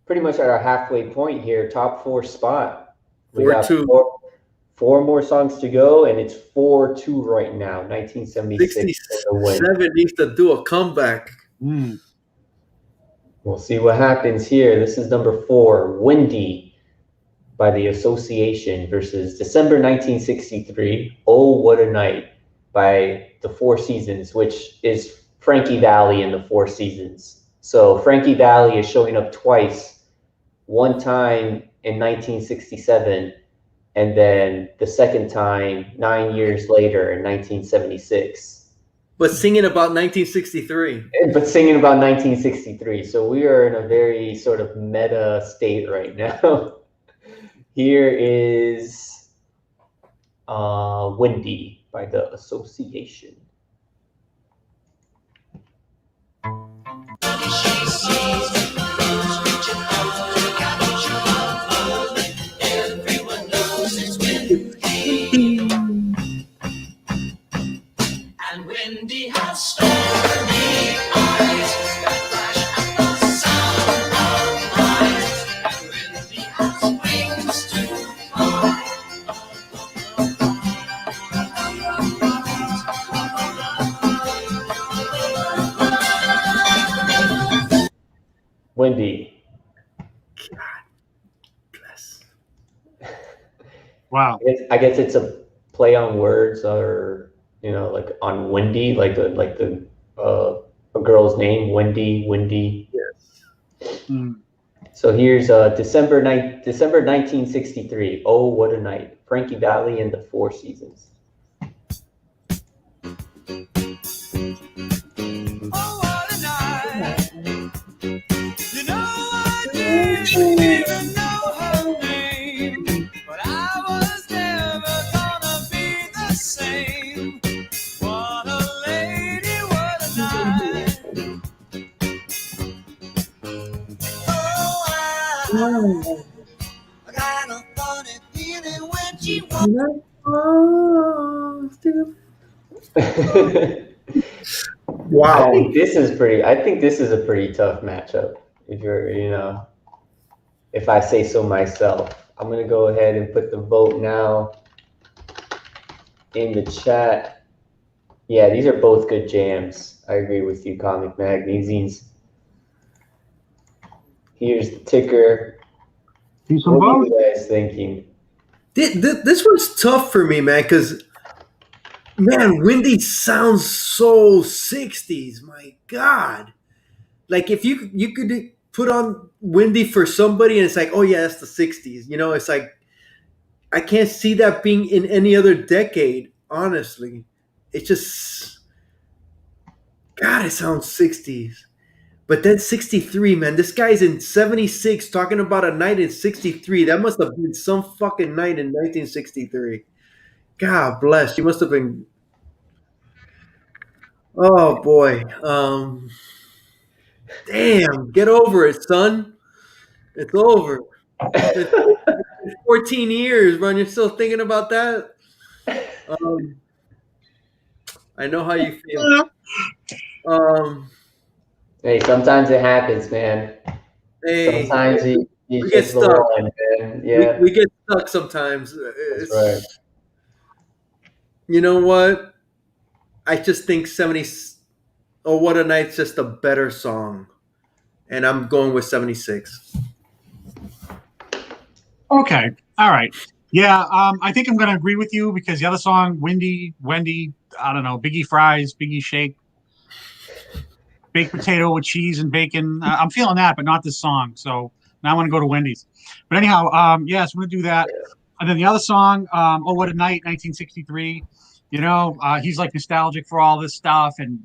pretty much at our halfway point here. Top 4 spot. We got 4-2. Four more songs to go, and it's 4-2 right now. 1976. 67 needs to do a comeback. We'll see what happens here. This is number 4, Windy by The Association versus December 1963, Oh What a Night by The Four Seasons, which is Frankie Valli in The Four Seasons. So Frankie Valli is showing up twice, one time in 1967, and then the second time 9 years later in 1976. But singing about 1963. But singing about 1963. So we are in a very sort of meta state right now. Here is Windy by The Association. And Windy has stormy eyes that flash at the sound of mine. And Windy has wings to fly. Windy. God bless. Wow. I guess it's a play on words, or like on Windy, like a girl's name, Windy. Yes. So here's December 1963. Oh, what a night! Frankie Valli and The Four Seasons. Oh, what a night. You know I didn't even know her name, but I was never gonna be the same. Oh. I got a funny feeling when she walks. Wow. I think this is a pretty tough matchup. If you're, if I say so myself. I'm gonna go ahead and put the vote now in the chat. Yeah, these are both good jams. I agree with you, Comic Magazines. Here's the ticker. What are you guys thinking? This one's tough for me, man, because man, Wendy sounds so 60s. My God. Like if you could put on Wendy for somebody and it's like, oh yeah, that's the 60s. It's like I can't see that being in any other decade, honestly. It's just God, it sounds 60s. But then 63, man. This guy's in 76 talking about a night in 63. That must have been some fucking night in 1963. God bless. You must have been. Oh boy. Damn. Get over it, son. It's over. It's been 14 years, man. You're still thinking about that? I know how you feel. Hey, sometimes it happens, man. Hey, Sometimes you we get just the stuck. one, man. Yeah, We get stuck sometimes. that's right. You know what? I just think 70. Oh, What a Night's just a better song. And I'm going with 76. Okay. All right. Yeah. I think I'm going to agree with you because the other song, Wendy, I don't know, Biggie Fries, Biggie Shake, baked potato with cheese and bacon. I'm feeling that, but not this song. So now I want to go to Wendy's. But anyhow, yes, I'm going to do that. And then the other song, Oh, What a Night, 1963. He's like nostalgic for all this stuff. And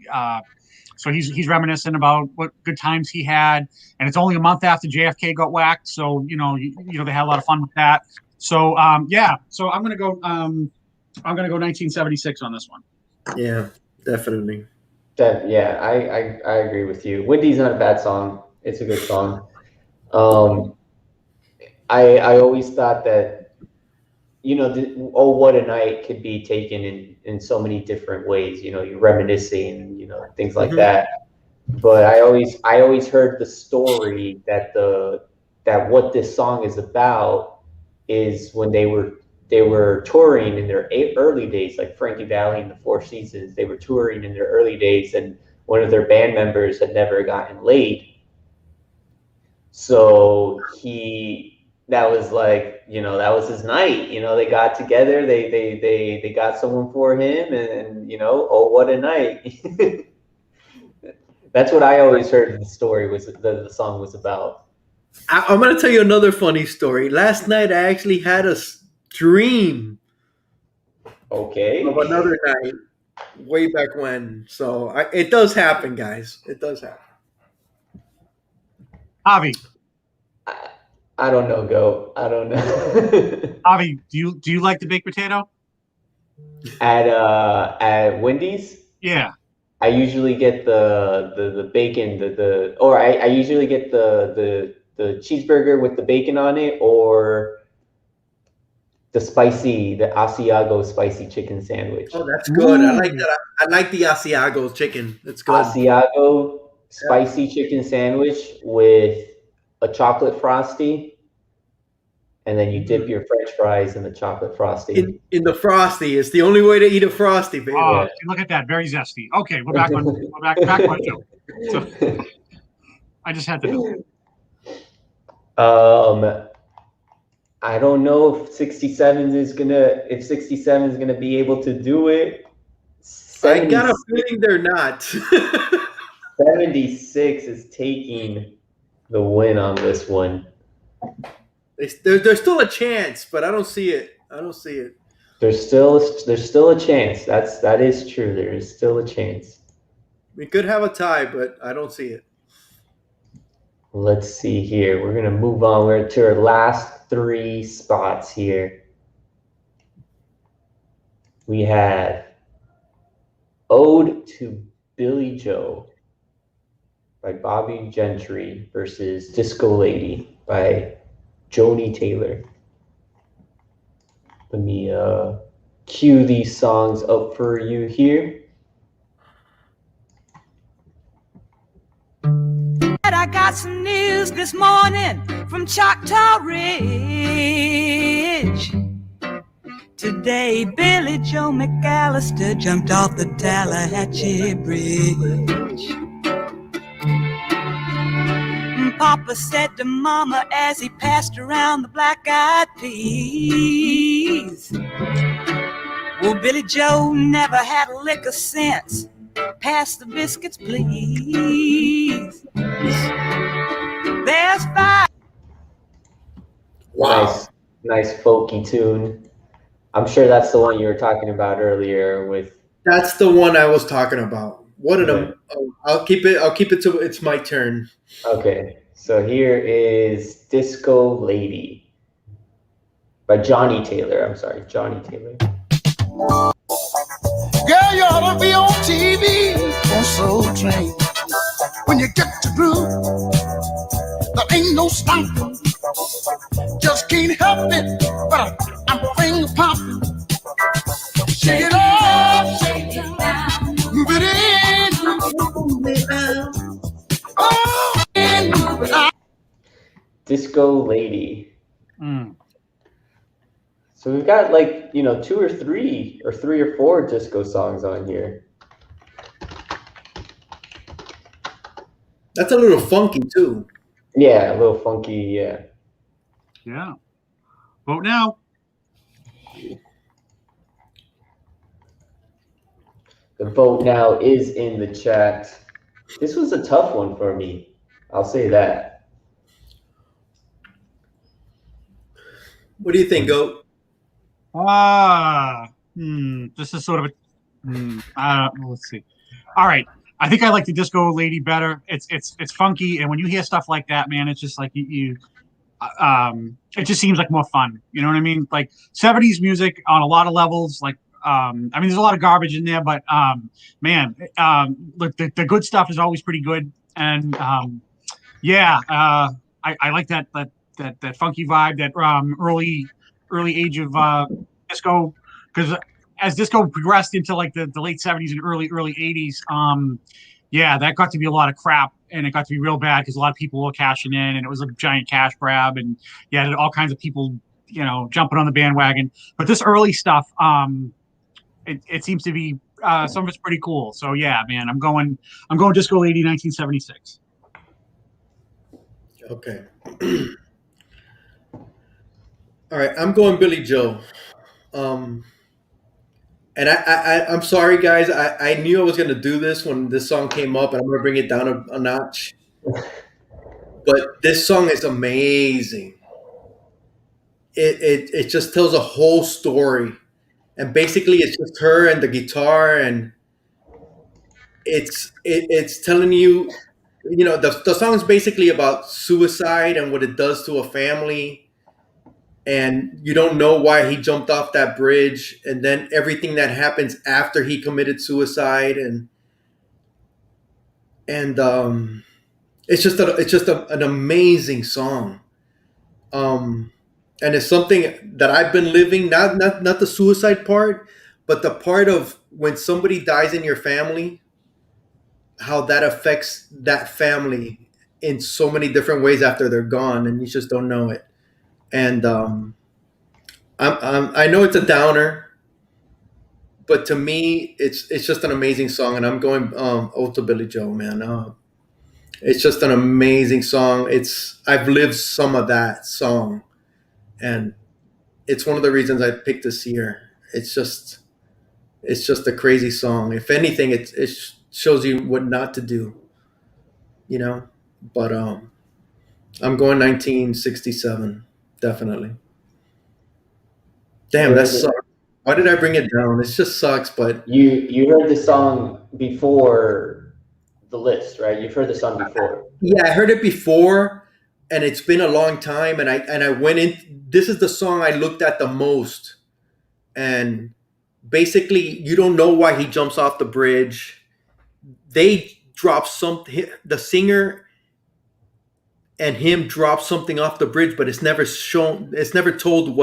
so he's reminiscing about what good times he had. And it's only a month after JFK got whacked. So, they had a lot of fun with that. So, yeah. So I'm going to go 1976 on this one. Yeah, definitely. Yeah, I agree with you. Wendy's not a bad song. It's a good song. I always thought that Oh What a Night could be taken in so many different ways. You're reminiscing, things like that. But I always heard the story that what this song is about is when they were touring in their early days, like Frankie Valli and the Four Seasons. They were touring in their early days, and one of their band members had never gotten laid. So that was like, that was his night. They got together, they got someone for him, and oh, what a night. That's what I always heard the story was, the song was about. I'm going to tell you another funny story. Last night, I actually had a dream Okay. of another night way back when. So it does happen, guys. It does happen. Avi. I don't know, Go. I don't know. Avi, do you like the baked potato? At Wendy's? Yeah. I usually get the bacon, or I usually get the cheeseburger with the bacon on it, or the Asiago spicy chicken sandwich. Oh, that's good. I like that. I like the Asiago chicken. That's good. Asiago spicy chicken sandwich with a chocolate frosty. And then you dip your French fries in the chocolate frosty. In the frosty. It's the only way to eat a frosty, baby. Oh, look at that. Very zesty. Okay, we're back on back on my show. So I just had to know. I don't know if 67 is gonna be able to do it. I got a feeling they're not. 76 is taking the win on this one. There's still a chance, but I don't see it. There's still a chance. That is true. There is still a chance. We could have a tie, but I don't see it. Let's see here. We're gonna move on. We're to our last 3 spots here. We have Ode to Billie Joe by Bobbie Gentry versus Disco Lady by Joni Taylor. Let me cue these songs up for you here. I got some news this morning from Choctaw Ridge. Today, Billie Joe McAllister jumped off the Tallahatchie Bridge. Papa said to Mama as he passed around the black-eyed peas, well, Billie Joe never had a lick of sense. Pass the biscuits, please. There's five. Wow. Nice folky tune. I'm sure that's the one you were talking about earlier with. That's the one I was talking about. What an I'll keep it to it's my turn. Okay. So here is Disco Lady by Johnny Taylor. I'm sorry, Johnny Taylor. Girl, you ought to be on TV on Soul Train. When you get to groove, there ain't no stopping. Just can't help it, but I'm finger popping. Shake it off, shake it down, move it in, move it out. Oh, and move it out. Disco Lady. So we've got like, 2 or 3 or 3 or 4 disco songs on here. That's a little funky too. Yeah, a little funky, yeah. Yeah. Vote now. The vote now is in the chat. This was a tough one for me. I'll say that. What do you think, Goat? This is sort of let's see. All right. I think I like the Disco Lady better. It's funky, and when you hear stuff like that, man, it's just like it just seems like more fun. You know what I mean? Like 70s music on a lot of levels. Like, there's a lot of garbage in there, but look, the good stuff is always pretty good, and I like that funky vibe, that early age of disco, because as disco progressed into like the late 70s and early 80s, that got to be a lot of crap, and it got to be real bad because a lot of people were cashing in, and it was a giant cash grab, and all kinds of people jumping on the bandwagon. But this early stuff, it seems to be some of it's pretty cool. So yeah, man, I'm going Disco Lady 1976. Okay. All right, I'm going Billie Joe. And I'm sorry, guys. I knew I was going to do this when this song came up, and I'm going to bring it down a notch. But this song is amazing. It just tells a whole story. And basically, it's just her and the guitar, and it's telling you, the song is basically about suicide and what it does to a family. And you don't know why he jumped off that bridge, and then everything that happens after he committed suicide, and it's just an amazing song, and it's something that I've been living, not the suicide part, but the part of when somebody dies in your family, how that affects that family in so many different ways after they're gone, and you just don't know it. And I know it's a downer, but to me, it's just an amazing song, and I'm going to Billie Joe, man. It's just an amazing song. I've lived some of that song, and it's one of the reasons I picked this year. It's just a crazy song. If anything, it shows you what not to do, But I'm going 1967. Definitely. Damn, that sucks. Why did I bring it down? It just sucks, but you heard the song before the list, right? You've heard the song before. Yeah, I heard it before, and it's been a long time, and I went in. This is the song I looked at the most, and basically, you don't know why he jumps off the bridge. They drops something. The singer and him drop something off the bridge, but it's never shown. It's never told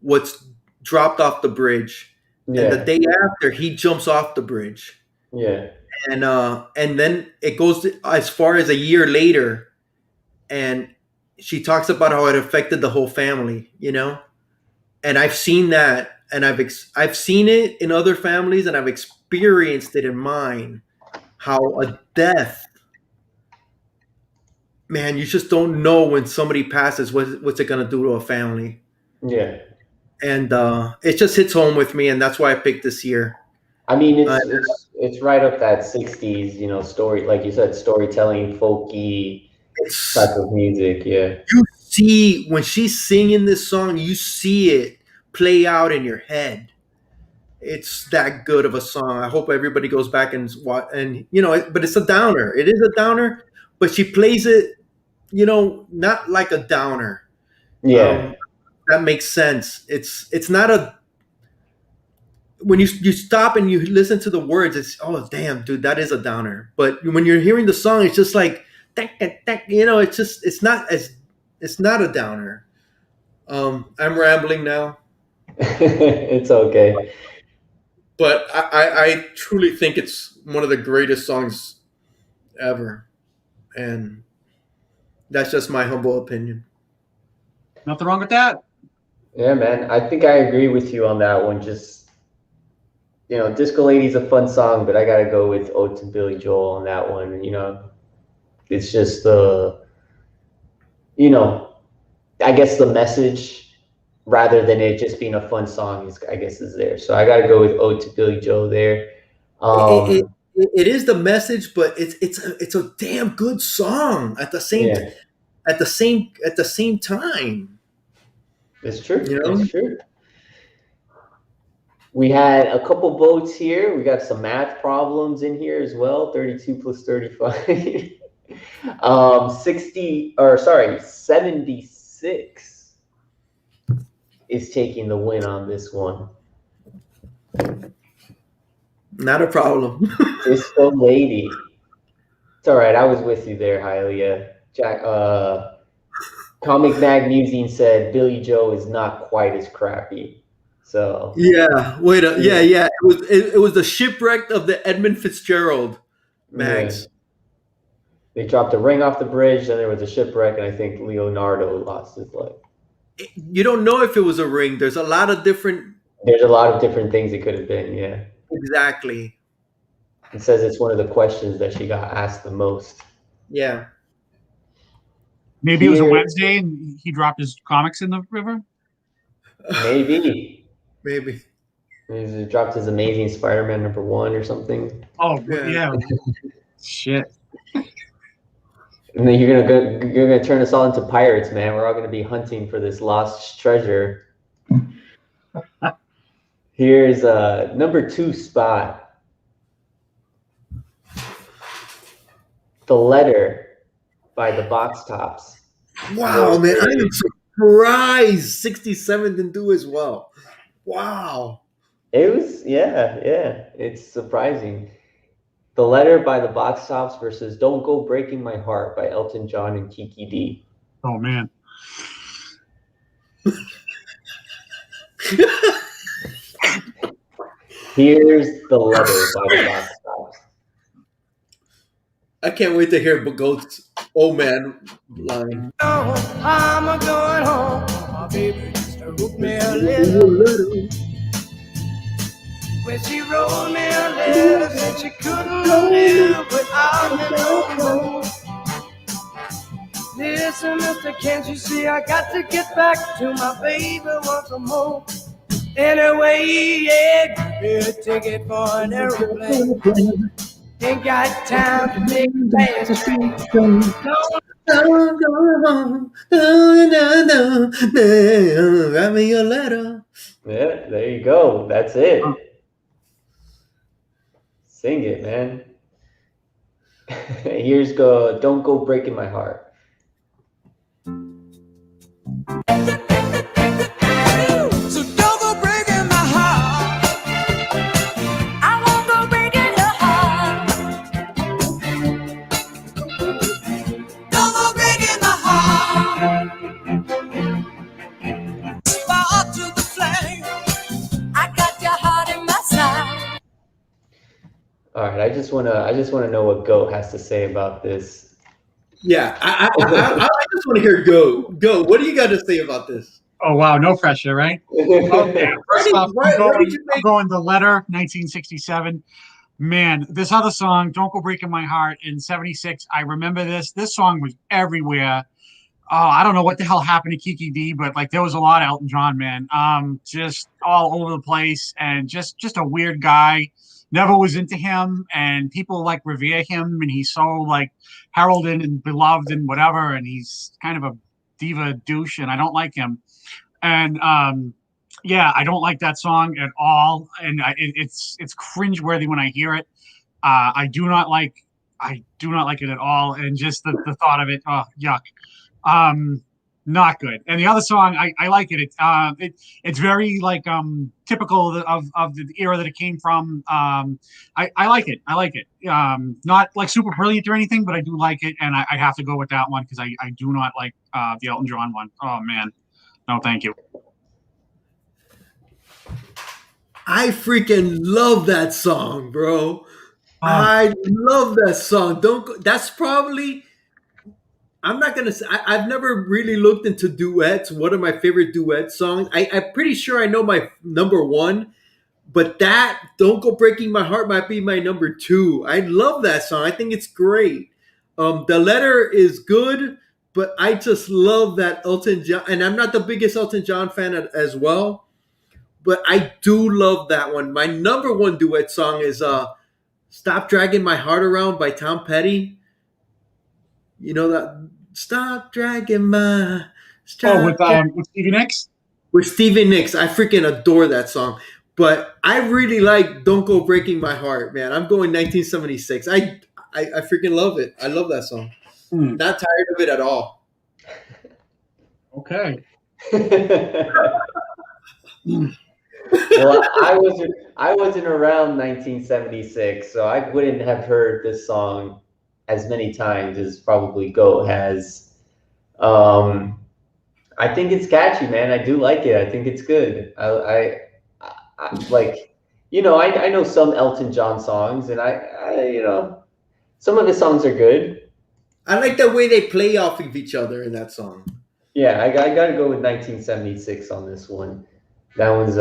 what's dropped off the bridge. Yeah. And the day after, he jumps off the bridge. Yeah. And then it goes as far as a year later, and she talks about how it affected the whole family, And I've seen that, and I've seen it in other families, and I've experienced it in mine. How a death, man, you just don't know when somebody passes what's it gonna do to a family. Yeah. And it just hits home with me, and that's why I picked this year. I mean, it's right up that 60s, story, like you said, storytelling, folky type of music. Yeah. You see, when she's singing this song, you see it play out in your head. It's that good of a song. I hope everybody goes back and watch. And but it's a downer. It is a downer, but she plays it, not like a downer. Yeah. That makes sense. It's not a. When you stop and you listen to the words, it's, oh damn, dude, that is a downer. But when you're hearing the song, it's just like, it's not a downer. I'm rambling now. It's okay. But I truly think it's one of the greatest songs ever. And that's just my humble opinion. Nothing wrong with that. Yeah, man. I think I agree with you on that one. Just, Disco Lady's a fun song, but I got to go with Ode to Billy Joel on that one. It's just I guess the message, rather than it just being a fun song, is there. So I got to go with Ode to Billy Joel there. It is the message, but it's a damn good song at the same time. It's true. It's true. We had a couple votes here. We got some math problems in here as well. 32 plus 35. 76 is taking the win on this one. Not a problem. Disco Lady. It's all right. I was with you there, Hylia. Jack. Comic Mag Musing said Billy Joe is not quite as crappy. So yeah. It was the shipwreck of the Edmund Fitzgerald mags. Yeah. They dropped a ring off the bridge, then there was a shipwreck, and I think Leonardo lost his life. You don't know if it was a ring. There's a lot of different things it could have been. Yeah. Exactly. It says it's one of the questions that she got asked the most. Yeah. Maybe it was a Wednesday and he dropped his comics in the river? Maybe. Maybe. He dropped his Amazing Spider-Man #1 or something. Oh, yeah. Shit. And then you're gonna turn us all into pirates, man. We're all gonna be hunting for this lost treasure. Here's #2 spot. The Letter by the Box Tops. Wow, man. I am surprised 67 didn't do as well. Wow. It was, yeah. It's surprising. The Letter by the Box Tops versus Don't Go Breaking My Heart by Elton John and Kiki D. Oh, man. Here's The Letter by the Box Tops. I can't wait to hear Goat's old man line. Oh, I'm a going home. My baby just wrote me a letter. When she wrote me a letter, said she couldn't live without me no more. Listen, mister, can't you see I got to get back to my baby once more? Anyway, yeah, give me a ticket for an aeroplane. Ain't got time to make plans. Write me a letter. Yeah, there you go. That's it. Sing it, man. Here's Don't Go Breaking My Heart. So don't go breaking my heart. I won't go breaking your heart. All right, I just wanna know what Goat has to say about this. Yeah, I just want to hear Go. Go. What do you got to say about this? Oh wow, no pressure, right? Okay, first off, Why did you I'm make? going The Letter, 1967. Man, this other song, Don't Go Breaking My Heart, in 76. I remember this. This song was everywhere. Oh, I don't know what the hell happened to Kiki D, but like there was a lot of Elton John, man. Just all over the place, and just a weird guy. Never was into him, and people like revere him, and he's so like heralded and beloved and whatever, and he's kind of a diva douche, and I don't like him. And yeah, I don't like that song at all, and it's cringeworthy when I hear it. I do not like it at all, and just the thought of it, oh yuck. Not good. And the other song, I like it. It's very like typical of the era that it came from. I like it. I like it. Not like super brilliant or anything, but I do like it, and I have to go with that one because I do not like the Elton John one. Oh man, no, thank you. I freaking love that song, bro. I love that song. Don't go, that's probably. I'm not gonna say I've never really looked into duets. What are my favorite duet songs? I'm pretty sure I know my number one, but that "Don't Go Breaking My Heart" might be my number two. I love that song. I think it's great. The Letter is good, but I just love that Elton John. And I'm not the biggest Elton John fan as well, but I do love that one. My number one duet song is "Stop Dragging My Heart Around" by Tom Petty. You know that "Stop Dragging My." With Stevie Nicks. With Stevie Nicks, I freaking adore that song. But I really like "Don't Go Breaking My Heart," man. I'm going 1976. I freaking love it. I love that song. Not tired of it at all. Okay. Well, I wasn't around 1976, so I wouldn't have heard this song as many times as probably Goat has. I think it's catchy, man. I do like it. I think it's good. I like, I know some Elton John songs, and I some of his songs are good. I like the way they play off of each other in that song. Yeah, I got to go with 1976 on this one. That one's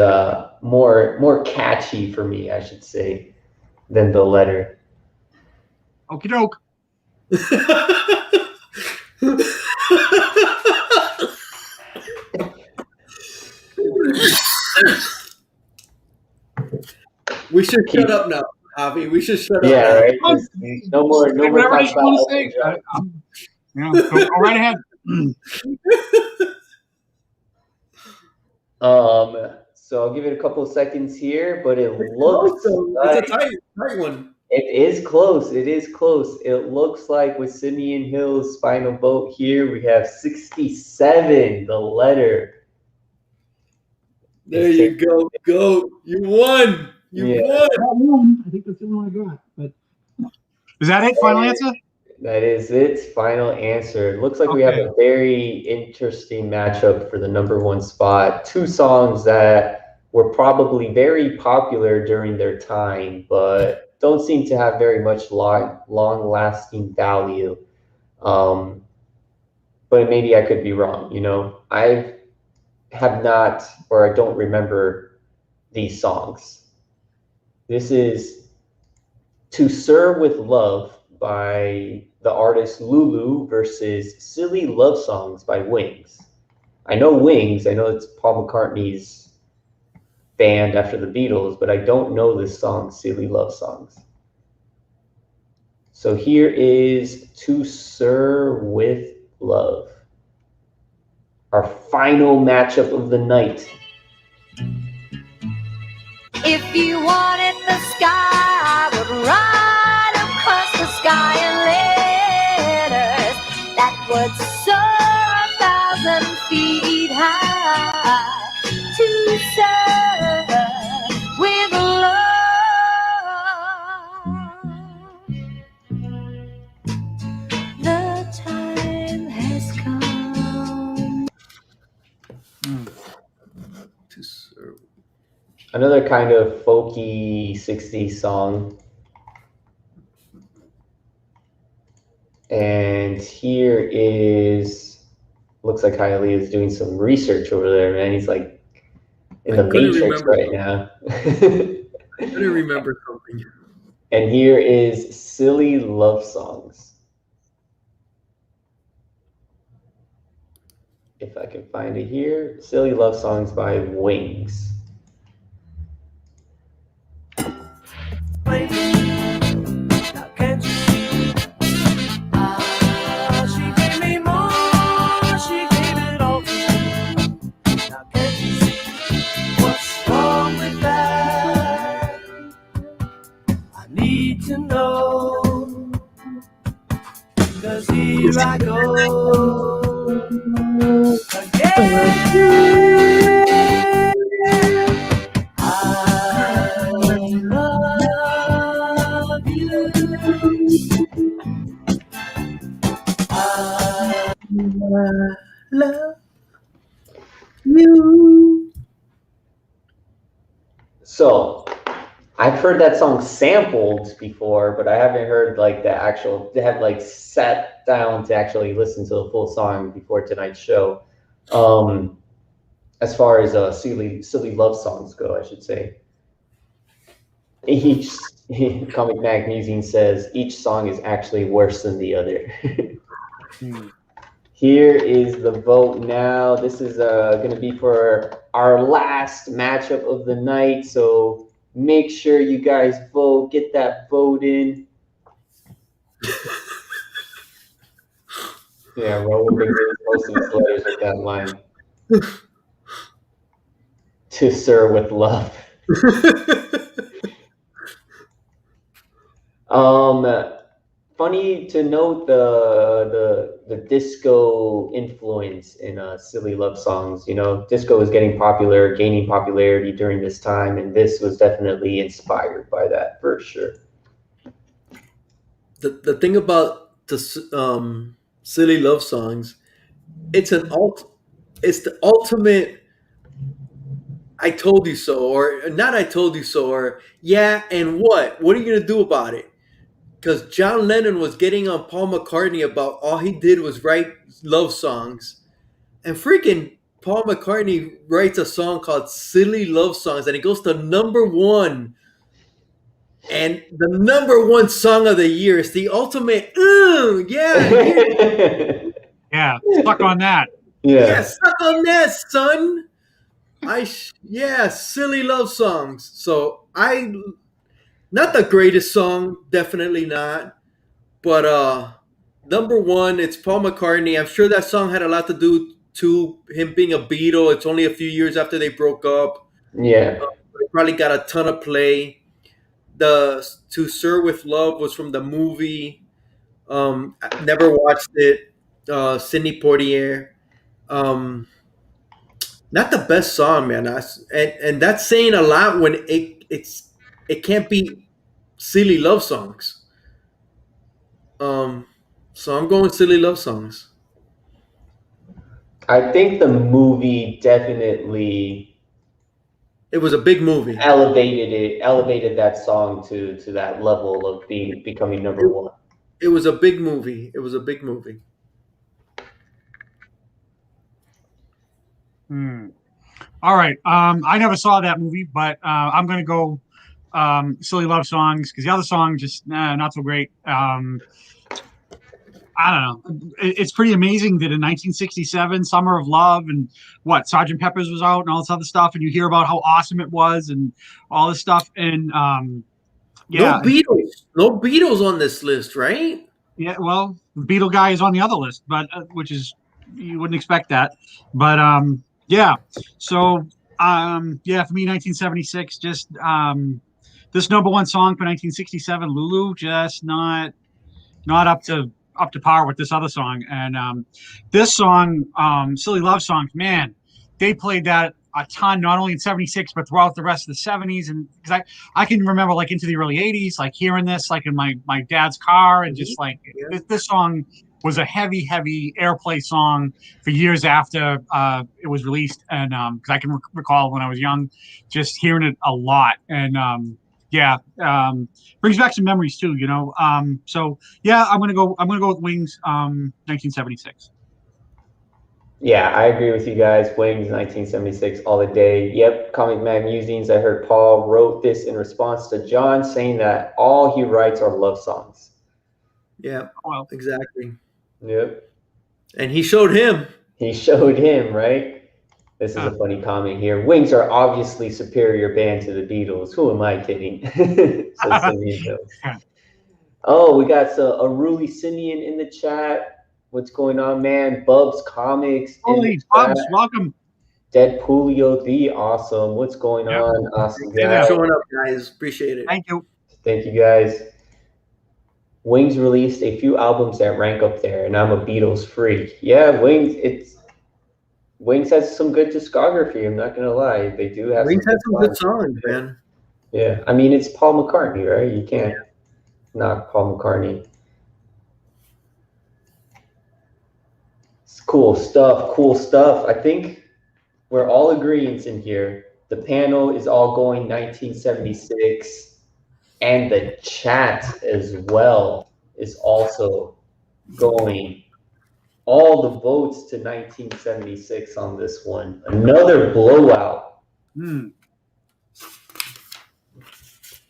more catchy for me, I should say, than The Letter. Okie doke. We should shut up now, Javi. We should shut up. Yeah, now. right. No more talk about Elton John. Go right ahead. So I'll give it a couple of seconds here, but it looks like it's a tight one. It is close. It is close. It looks like with Simeon Hill's Final Vote here, we have 67, The Letter. There you go. Go. You won. You won. I think that's the one I got. But is that it? Final answer? That is it. Final answer. It looks like we have a very interesting matchup for the number one spot. Two songs that were probably very popular during their time, but don't seem to have very much long-lasting value. But maybe I could be wrong. I have not, or I don't remember these songs. This is "To Serve with Love" by the artist Lulu versus "Silly Love Songs" by Wings. I know Wings. I know it's Paul McCartney's band after the Beatles, but I don't know this song, "Silly Love Songs." So here is "To Serve with Love," our final matchup of the night. If you wanted the sky, I would ride across the sky in letters that would soar 1,000 feet high. To serve with love, the time has come. To serve. Another kind of folky 60s song. And here is, looks like Kylie is doing some research over there, man. He's like in the Matrix right now. I couldn't remember something. And here is Silly Love Songs. If I can find it here, Silly Love Songs by Wings. To know, 'cause here I go again. I love you. I love you. So, I've heard that song sampled before, but I haven't heard like the actual, they have like sat down to actually listen to the full song before tonight's show. As far as silly love songs go, I should say. Each Comic Mag Musing says each song is actually worse than the other. Here is the vote now. This is going to be for our last matchup of the night, so make sure you guys vote. Get that vote in. Yeah, Rowan Big is posting his letters with that line. To Sir with love. Funny to note the disco influence in Silly Love Songs. You know, disco was gaining popularity during this time, and this was definitely inspired by that for sure. The thing about the Silly Love Songs, it's the ultimate I told you so, or not I told you so, or yeah, and what? What are you going to do about it? Because John Lennon was getting on Paul McCartney about all he did was write love songs. And freaking Paul McCartney writes a song called Silly Love Songs, and it goes to #1. And the #1 song of the year is the ultimate, yeah. Yeah, stuck on that. Yeah, stuck on that, son. Silly Love Songs. So not the greatest song, definitely not. But #1, it's Paul McCartney. I'm sure that song had a lot to do to him being a Beatle. It's only a few years after they broke up. Yeah. It probably got a ton of play. The To Sir with Love was from the movie. I never watched it. Sidney Poitier. Not the best song, man. And that's saying a lot when it can't be Silly Love Songs. So I'm going Silly Love Songs. I think the movie definitely, it was a big movie. Elevated that song to that level of becoming #1. It was a big movie. All right. I never saw that movie, but I'm going to go Silly Love Songs because the other song just not so great. I don't know. It's pretty amazing that in 1967, Summer of Love and Sgt. Pepper's was out and all this other stuff, and you hear about how awesome it was and all this stuff. And no Beatles on this list, right? Yeah, well, the Beatle guy is on the other list, but which is you wouldn't expect that. But yeah. So for me, 1976, just this #1 song for 1967, Lulu, just not up to par with this other song. And this song, Silly Love Songs, man, they played that a ton, not only in 76, but throughout the rest of the 70s. And because I can remember like into the early 80s, like hearing this like in my dad's car, and just like this song was a heavy airplay song for years after it was released. And because I can recall when I was young, just hearing it a lot. And Yeah, brings back some memories too, you know. So yeah, I'm gonna go with Wings, 1976. Yeah, I agree with you guys. Wings, 1976, all the day. Yep, Comic Man Musings. I heard Paul wrote this in response to John saying that all he writes are love songs. Yeah, Well, exactly. Yep. And he showed him. He showed him, right? This is a funny comment here. Wings are obviously superior band to the Beatles. Who am I kidding? So Simeon knows. Oh, we got a Ruli Simeon in the chat. What's going on, man? Bubs Comics in Holy the Bubs, chat. welcome. Deadpoolio the awesome. What's going Yep. on? Awesome Thanks guys. for showing up, guys. Appreciate it. Thank you. Thank you guys. Wings released a few albums that rank up there, and I'm a Beatles freak. Yeah, Wings has some good discography. I'm not gonna lie, they do have. Wings had some good songs. songs, man. Yeah, I mean it's Paul McCartney, right? You can't knock Paul McCartney. It's cool stuff. Cool stuff. I think we're all agreeing in here. The panel is all going 1976, and the chat as well is also going. All the votes to 1976 on this one. Another blowout.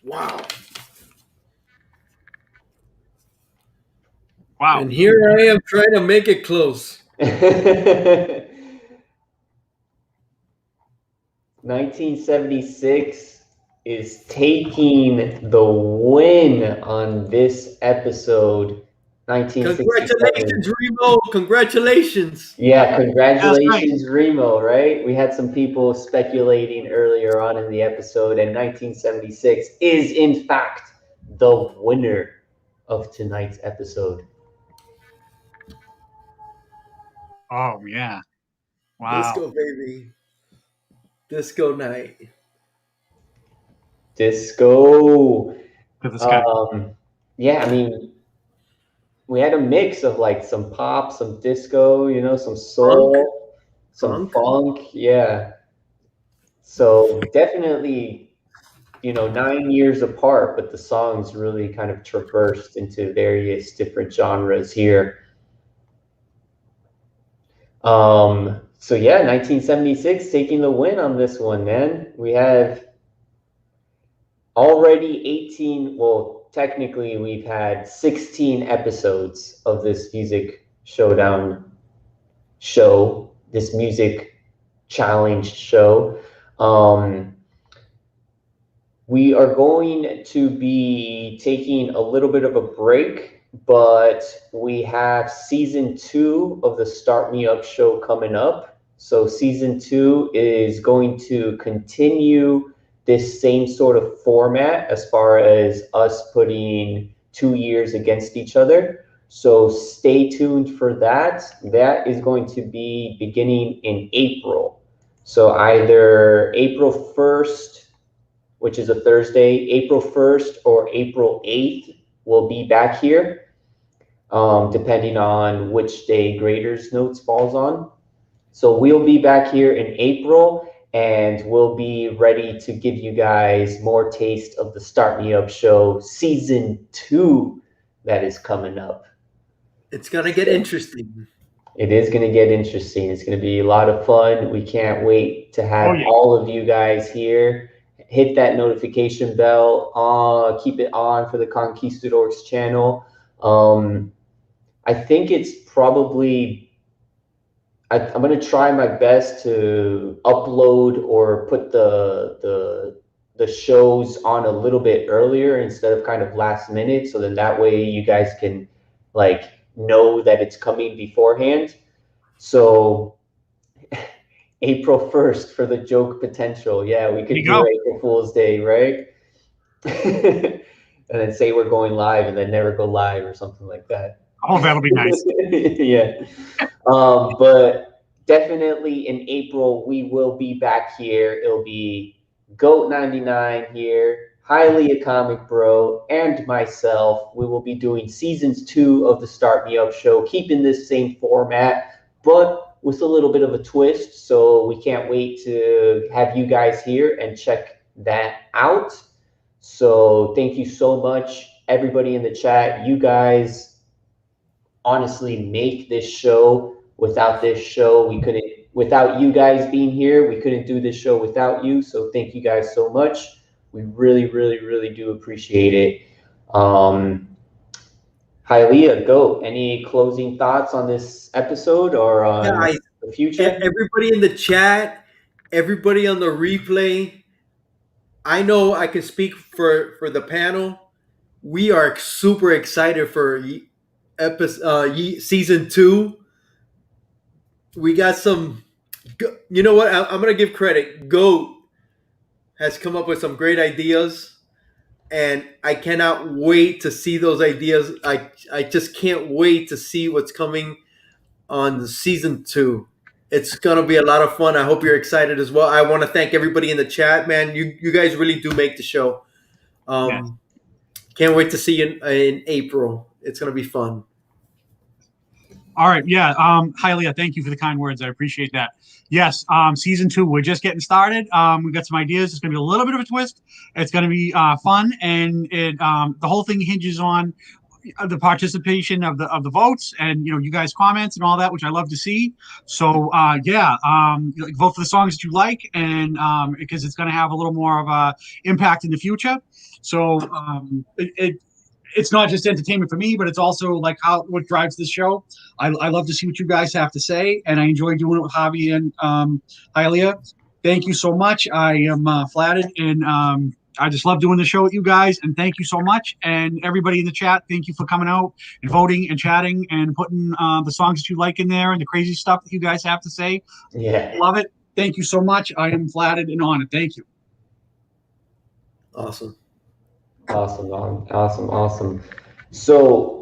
Wow. Wow. And here I am trying to make it close. 1976 is taking the win on this episode. 1967. Congratulations, Remo. Congratulations. Yeah, congratulations, Remo, right? We had some people speculating earlier on in the episode, and 1976 is, in fact, the winner of tonight's episode. Oh, yeah. Wow. Disco, baby. Disco night. Disco. Yeah, I mean, we had a mix of like some pop, some disco, you know, some soul, some funk. Yeah. So definitely, you know, 9 years apart, but the songs really kind of traversed into various different genres here. So yeah, 1976 taking the win on this one, man. We have already 18, well, technically we've had 16 episodes of this music showdown show, this music challenge show. We are going to be taking a little bit of a break, but we have season 2 of the Start Me Up show coming up. So season 2 is going to continue this same sort of format as far as us putting 2 years against each other. So stay tuned for that. That is going to be beginning in April. So either April 1st, which is a Thursday, April 1st or April 8th, we'll be back here, depending on which day Graders Notes falls on. So we'll be back here in April, and we'll be ready to give you guys more taste of the Start Me Up show season 2 that is coming up. It's going to get interesting. It is going to get interesting. It's going to be a lot of fun. We can't wait to have all of you guys here. Hit that notification bell. Keep it on for the Conquistadorks channel. I think it's probably... I'm going to try my best to upload or put the shows on a little bit earlier instead of kind of last minute, so then that way you guys can like know that it's coming beforehand. So April 1st for the joke potential. Yeah, we could do April Fool's Day, right? And then say we're going live and then never go live or something like that. Oh, that'll be nice. Yeah. But definitely in April, we will be back here. It'll be Goat99 here, Highly a Comic Bro, and myself. We will be doing seasons 2 of the Start Me Up show, keeping this same format, but with a little bit of a twist. So we can't wait to have you guys here and check that out. So thank you so much, everybody in the chat. You guys honestly make this show. Without this show, without you guys being here, we couldn't do this show without you. So thank you guys so much. We really, really, really do appreciate it. Hialeah, go. Any closing thoughts on this episode or on the future? Everybody in the chat, everybody on the replay, I know I can speak for the panel. We are super excited for season 2. We got some. You know what? I'm gonna give credit. Goat has come up with some great ideas, and I cannot wait to see those ideas. I just can't wait to see what's coming on season 2. It's gonna be a lot of fun. I hope you're excited as well. I want to thank everybody in the chat, man. You guys really do make the show. Yes. Can't wait to see you in April. It's gonna be fun. All right, yeah. Hialeah, thank you for the kind words. I appreciate that. Yes, season 2, we're just getting started. We've got some ideas. It's going to be a little bit of a twist. It's going to be fun, and the whole thing hinges on the participation of the votes, and you guys' comments and all that, which I love to see. So vote for the songs that you like, and because it's going to have a little more of a impact in the future. So it's not just entertainment for me, but it's also like what drives this show. I love to see what you guys have to say, and I enjoy doing it with Javi and Hialeah. Thank you so much. I am flattered, and I just love doing the show with you guys, and thank you so much. And everybody in the chat, thank you for coming out and voting and chatting and putting the songs that you like in there and the crazy stuff that you guys have to say. Yeah. Love it. Thank you so much. I am flattered and honored. Thank you. Awesome. Awesome. So,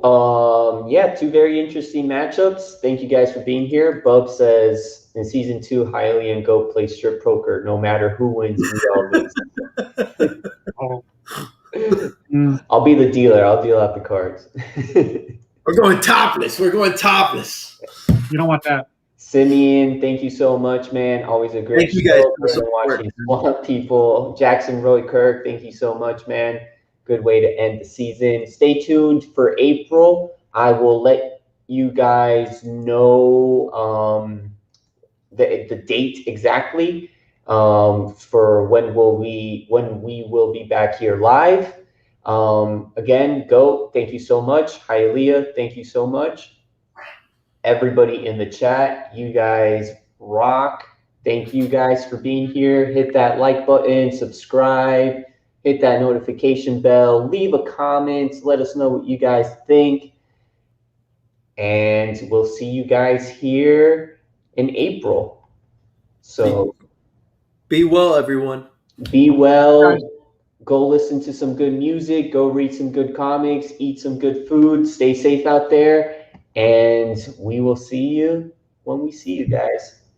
2 very interesting matchups. Thank you guys for being here. Bub says in season 2, Hialeah and Go play strip poker. No matter who wins, we all lose. I'll be the dealer. I'll deal out the cards. We're going topless. You don't want that. Simeon, thank you so much, man. Always a great show. Thank you guys for watching Swamp People. Jackson Roy Kirk, thank you so much, man. Good way to end the season. Stay tuned for April. I will let you guys know the date exactly for when we will be back here live. Again, Go, thank you so much. Hialeah, thank you so much. Everybody in the chat, you guys rock. Thank you guys for being here. Hit that like button, subscribe, hit that notification bell, leave a comment, let us know what you guys think. And we'll see you guys here in April. So be well, everyone. Be well. Go listen to some good music. Go read some good comics. Eat some good food. Stay safe out there. And we will see you when we see you guys.